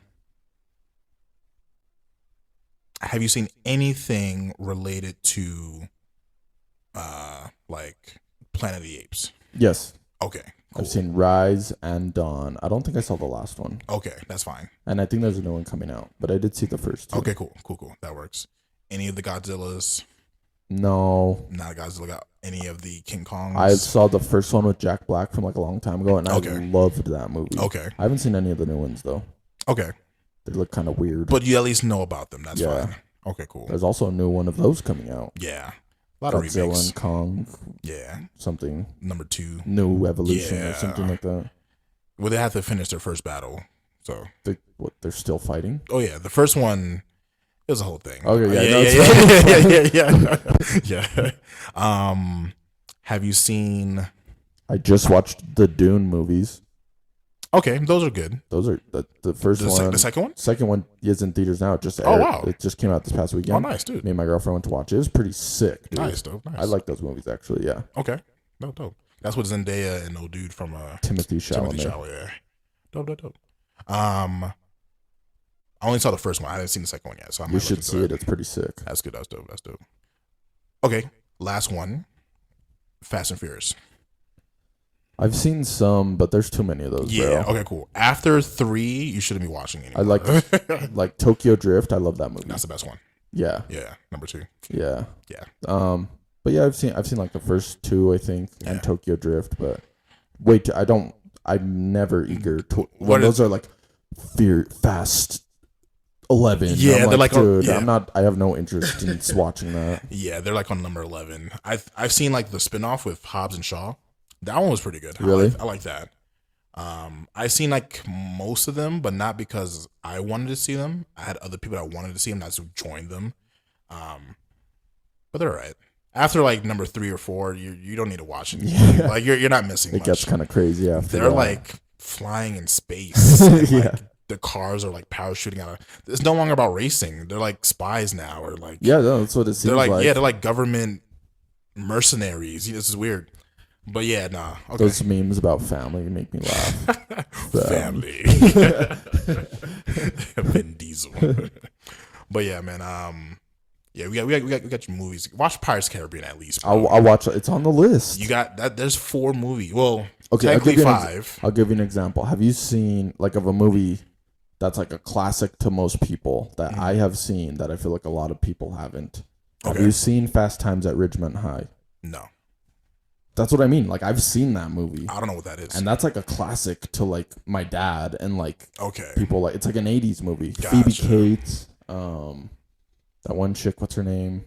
have you seen anything related to like Planet of the Apes? Yes. Okay, cool. I've seen Rise and Dawn. I don't think I saw the last one. Okay, that's fine. And I think there's a new one coming out, but I did see the first two. Okay, cool. That works. Any of the Godzillas? No. Not Godzilla. Got any of the King Kongs? I saw the first one with Jack Black from like a long time ago, and Okay. I loved that movie. Okay. I haven't seen any of the new ones though. Okay. They look kind of weird. But you at least know about them. That's Yeah. fine. Okay, cool. There's also a new one of those coming out. Yeah. A lot of Godzilla remakes. and Kong. Yeah. Something. Number 2. New Evolution or Yeah. something like that. Well, they have to finish their first battle. So. They're still fighting? Oh yeah, the first one. It was a whole thing. Okay, yeah. Have you seen? I just watched the Dune movies. Okay, those are good. Those are the first one. The second one? Second one is in theaters now. It just aired. Oh, wow. It just came out this past weekend. Oh, nice, dude. Me and my girlfriend went to watch it. It was pretty sick, dude. Nice, dope. Nice. I like those movies, actually, yeah. Okay. Dope. That's what Zendaya and old dude from Timothy Chalamet. Yeah. Dope. I only saw the first one. I haven't seen the second one yet, so I might You look should into see that. it. It's pretty sick. That's good. That's dope. Okay, last one. Fast and Furious. I've seen some, but there's too many of those, Yeah. bro. Okay. Cool. After 3, you shouldn't be watching anymore. I like Tokyo Drift. I love that movie. That's the best one. Yeah. Yeah. Number 2. Yeah. Yeah. But yeah, I've seen like the first 2, I think, Yeah. and Tokyo Drift. But wait, I'm never eager to. What Those are like Fast 11. Yeah, I'm they're like, dude, yeah. I'm not. I have no interest in watching that. Yeah, they're like on number 11. I've seen like the spinoff with Hobbs and Shaw. That one was pretty good. Really? I like that. I've seen like most of them, but not because I wanted to see them. I had other people that wanted to see them that joined them. But they're all right. After like number 3 or 4, you don't need to watch it. Yeah. Like you're not missing It much. gets kind of crazy after. They're that. like flying in space. And, Yeah. like, the cars are like parachuting out. It's no longer about racing. They're like spies now, or like Yeah, no, that's what it seems they're like, like. yeah, they're like government mercenaries. This is weird, but yeah, nah. Okay. Those memes about family make me laugh. Family. Vin Diesel. But yeah, man. Yeah, we got your movies. Watch Pirates of the Caribbean at least. Bro. I'll watch it. It's on the list. You got that. There's 4 movies. Well, Okay, technically 5. I'll give you an example. Have you seen like of a movie that's like a classic to most people that I have seen that I feel like a lot of people haven't? Have Okay. you seen Fast Times at Ridgemont High? No, That's what I mean. Like I've seen that movie, I don't know what that is. and that's like a classic to like my dad and like Okay. people. Like it's like an '80s movie. Gotcha. Phoebe Cates, that one chick. What's her name?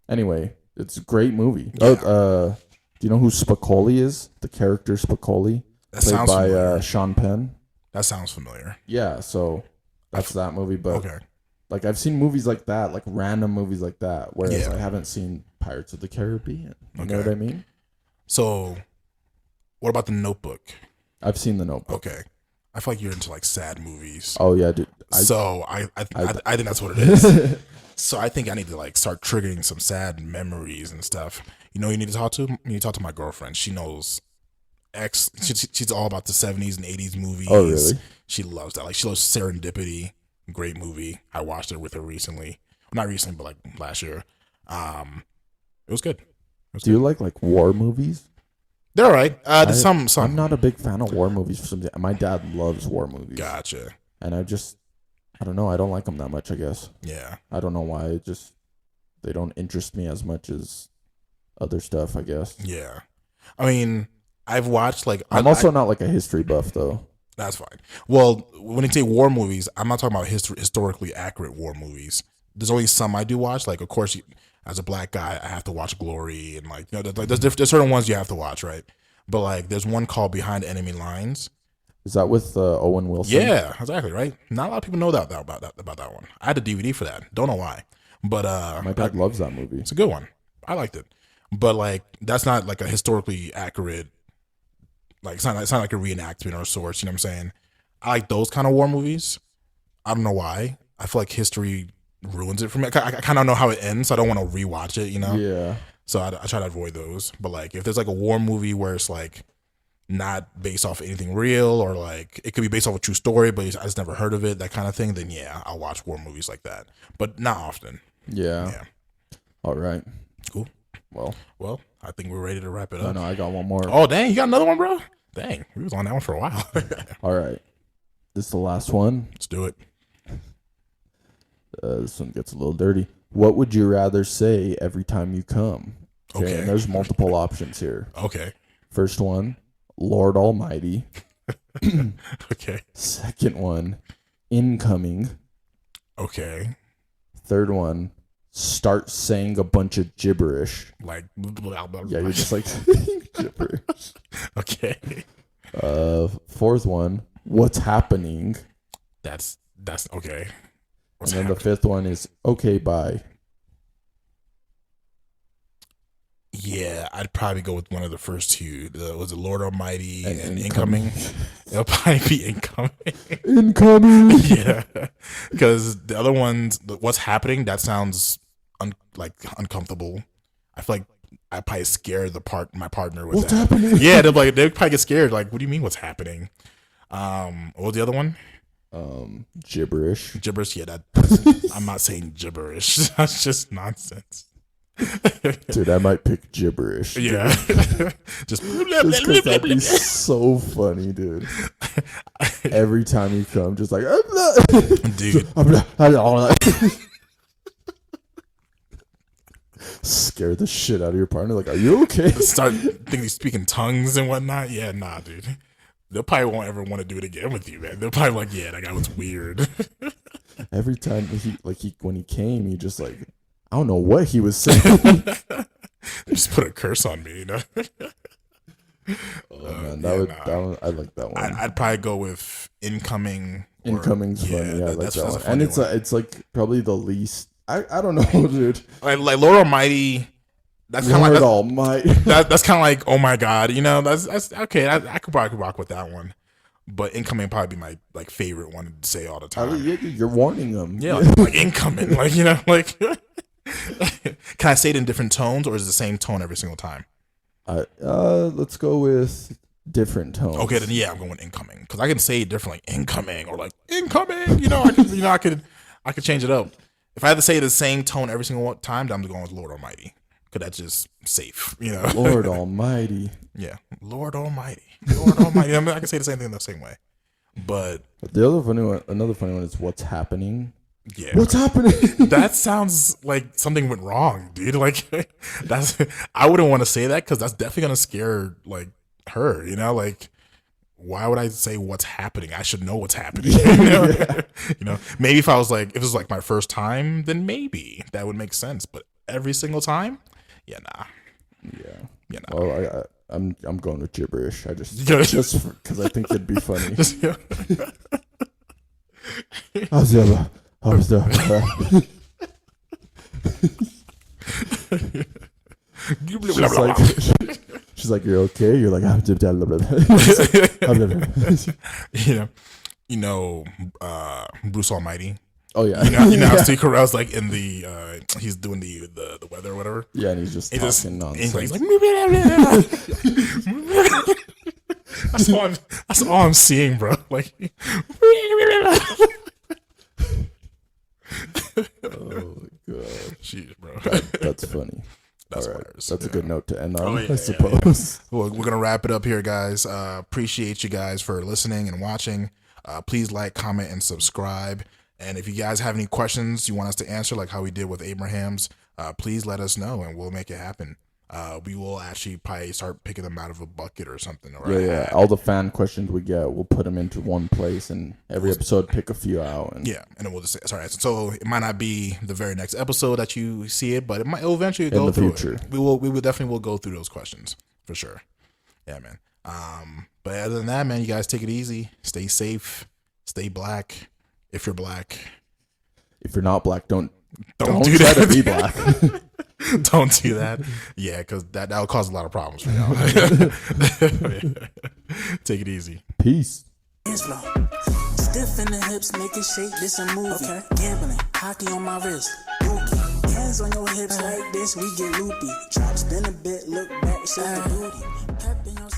Anyway, it's a great movie. Yeah. Do you know who Spicoli is? The character Spicoli, That played sounds by familiar. Sean Penn. That sounds familiar. Yeah, so that's that movie. But Okay. like I've seen movies like that, like random movies like that, whereas Yeah. I haven't seen Pirates of the Caribbean. You know Okay. what I mean? So, what about The Notebook? I've seen The Notebook. Okay. I feel like you're into like sad movies. Oh yeah, dude. So I think that's what it is. So I think I need to like start triggering some sad memories and stuff. You know, who you need to talk to. You need to talk to my girlfriend. She knows she's all about the 70s and 80s movies. Oh, really? She loves that. Like she loves Serendipity. Great movie. I watched it with her recently. Not recently, but like last year. It was good. Do you like war movies? They're all right. There's some. I'm not a big fan of war movies. For some, my dad loves war movies. Gotcha. And I don't know. I don't like them that much. I guess. Yeah. I don't know why. They don't interest me as much as other stuff. I guess. Yeah. I mean, I've watched like. I'm also not like a history buff though. That's fine. Well, when you say war movies, I'm not talking about historically accurate war movies. There's only some I do watch. Like, of course, as a black guy, I have to watch Glory and like, you know, there's certain ones you have to watch, right? But like, there's one called Behind Enemy Lines. Is that with Owen Wilson? Yeah, exactly, right. Not a lot of people know about that one. I had a DVD for that. Don't know why, but My dad loves that movie. it's a good one. I liked it, but like, that's not like a historically accurate. Like it's not like a reenactment or a source. You know what I'm saying? I like those kind of war movies. I don't know why. I feel like history ruins it for me. I kind of know how it ends, so I don't want to rewatch it. You know? Yeah. So I try to avoid those. But like, if there's like a war movie where it's like not based off anything real, or like it could be based off a true story, but I just never heard of it, that kind of thing, then yeah, I'll watch war movies like that. But not often. Yeah. All right. Cool. Well, I think we're ready to wrap it up. No, I got one more. Oh, dang, you got another one, bro? Dang, we was on that one for a while. All right. This is the last one. Let's do it. This one gets a little dirty. What would you rather say every time you come? Okay. And there's multiple options here. Okay. First one, Lord Almighty. Okay. Second one, incoming. Okay. Third one, start saying a bunch of gibberish. Like, blah, blah, blah. Yeah, you're just like gibberish. Okay. Fourth one, what's happening? That's okay. And then the fifth one is okay, bye. Yeah, I'd probably go with one of the first two. Was it Lord Almighty and incoming? It'll probably be incoming. Incoming. Yeah, because the other ones, what's happening? That sounds uncomfortable. I feel like I probably scare my partner with what's that. Happening? Yeah, they'd probably get scared. Like, what do you mean? What's happening? What was the other one? Gibberish. Gibberish. Yeah, I'm not saying gibberish. That's just nonsense. Dude, I might pick gibberish. Yeah. Just because that'd be so funny, dude. Every time you come, just like, dude. Scare the shit out of your partner. Like, are you okay? Start thinking he's speaking tongues and whatnot. Yeah, nah, dude. They probably won't ever want to do it again with you, man. They're probably like, yeah, that guy was weird. Every time when he came, he just like, I don't know what he was saying. Just put a curse on me, you know. Man, that one, I like that one. I'd probably go with incoming. Incoming's funny. Yeah, I like that one. And it's like probably the least. I don't know, dude. Like Lord Almighty. That's kind of like Almighty. That's kind of like, oh my God, you know. That's okay. I could probably rock with that one. But incoming probably be my like favorite one to say all the time. You're warning them. Yeah, like incoming, like, you know, like. Can I say it in different tones, or is it the same tone every single time? Let's go with different tones. Okay, then yeah, I'm going incoming, because I can say it different, like incoming or like incoming. You know, I could change it up. If I had to say the same tone every single time, then I'm going with Lord Almighty, because that's just safe. You know, Lord Almighty. Yeah, Lord Almighty, Lord Almighty. I mean, I can say the same thing the same way, but another funny one is what's happening. Yeah. What's happening? That sounds like something went wrong, dude. Like, I wouldn't want to say that, because that's definitely gonna scare like her. You know, like, why would I say what's happening? I should know what's happening. You know? Yeah. You know, maybe if it was like my first time, then maybe that would make sense. But every single time, yeah, nah. Yeah, nah. Well, I'm going with gibberish. I just because I think it'd be funny. She's like, you're okay. You're like, you know, Bruce Almighty. Oh yeah, you know how Steve Carell's like in the he's doing the weather or whatever. Yeah, and he's just talking nonsense. He's like that's all I'm seeing, bro. Like. Oh my god! Jeez, bro. That's funny. That's all right. hilarious. That's a good note to end on, yeah, I suppose. Yeah. Well, we're gonna wrap it up here, guys. Appreciate you guys for listening and watching. Please like, comment, and subscribe. And if you guys have any questions you want us to answer, like how we did with Abraham's, please let us know and we'll make it happen. We will actually probably start picking them out of a bucket or something. Or yeah. All the fan questions we get, we'll put them into one place, and every episode pick a few out. And yeah, and then we'll just say, sorry. So it might not be the very next episode that you see it, but it'll eventually go through. In the future, we will definitely go through those questions for sure. Yeah, man. But other than that, man, you guys take it easy. Stay safe. Stay black. If you're black. If you're not black, don't do try that. to be black. Don't do that. Yeah, because that'll cause a lot of problems for y'all. Take it easy. Peace. Stiff in the hips, make it shake, this a movie. Okay. Gambling, hockey on my wrist. Rookie. Hands on your hips like this, we get loopy. Drop, spin a bit, look back, shake the booty. Pep in your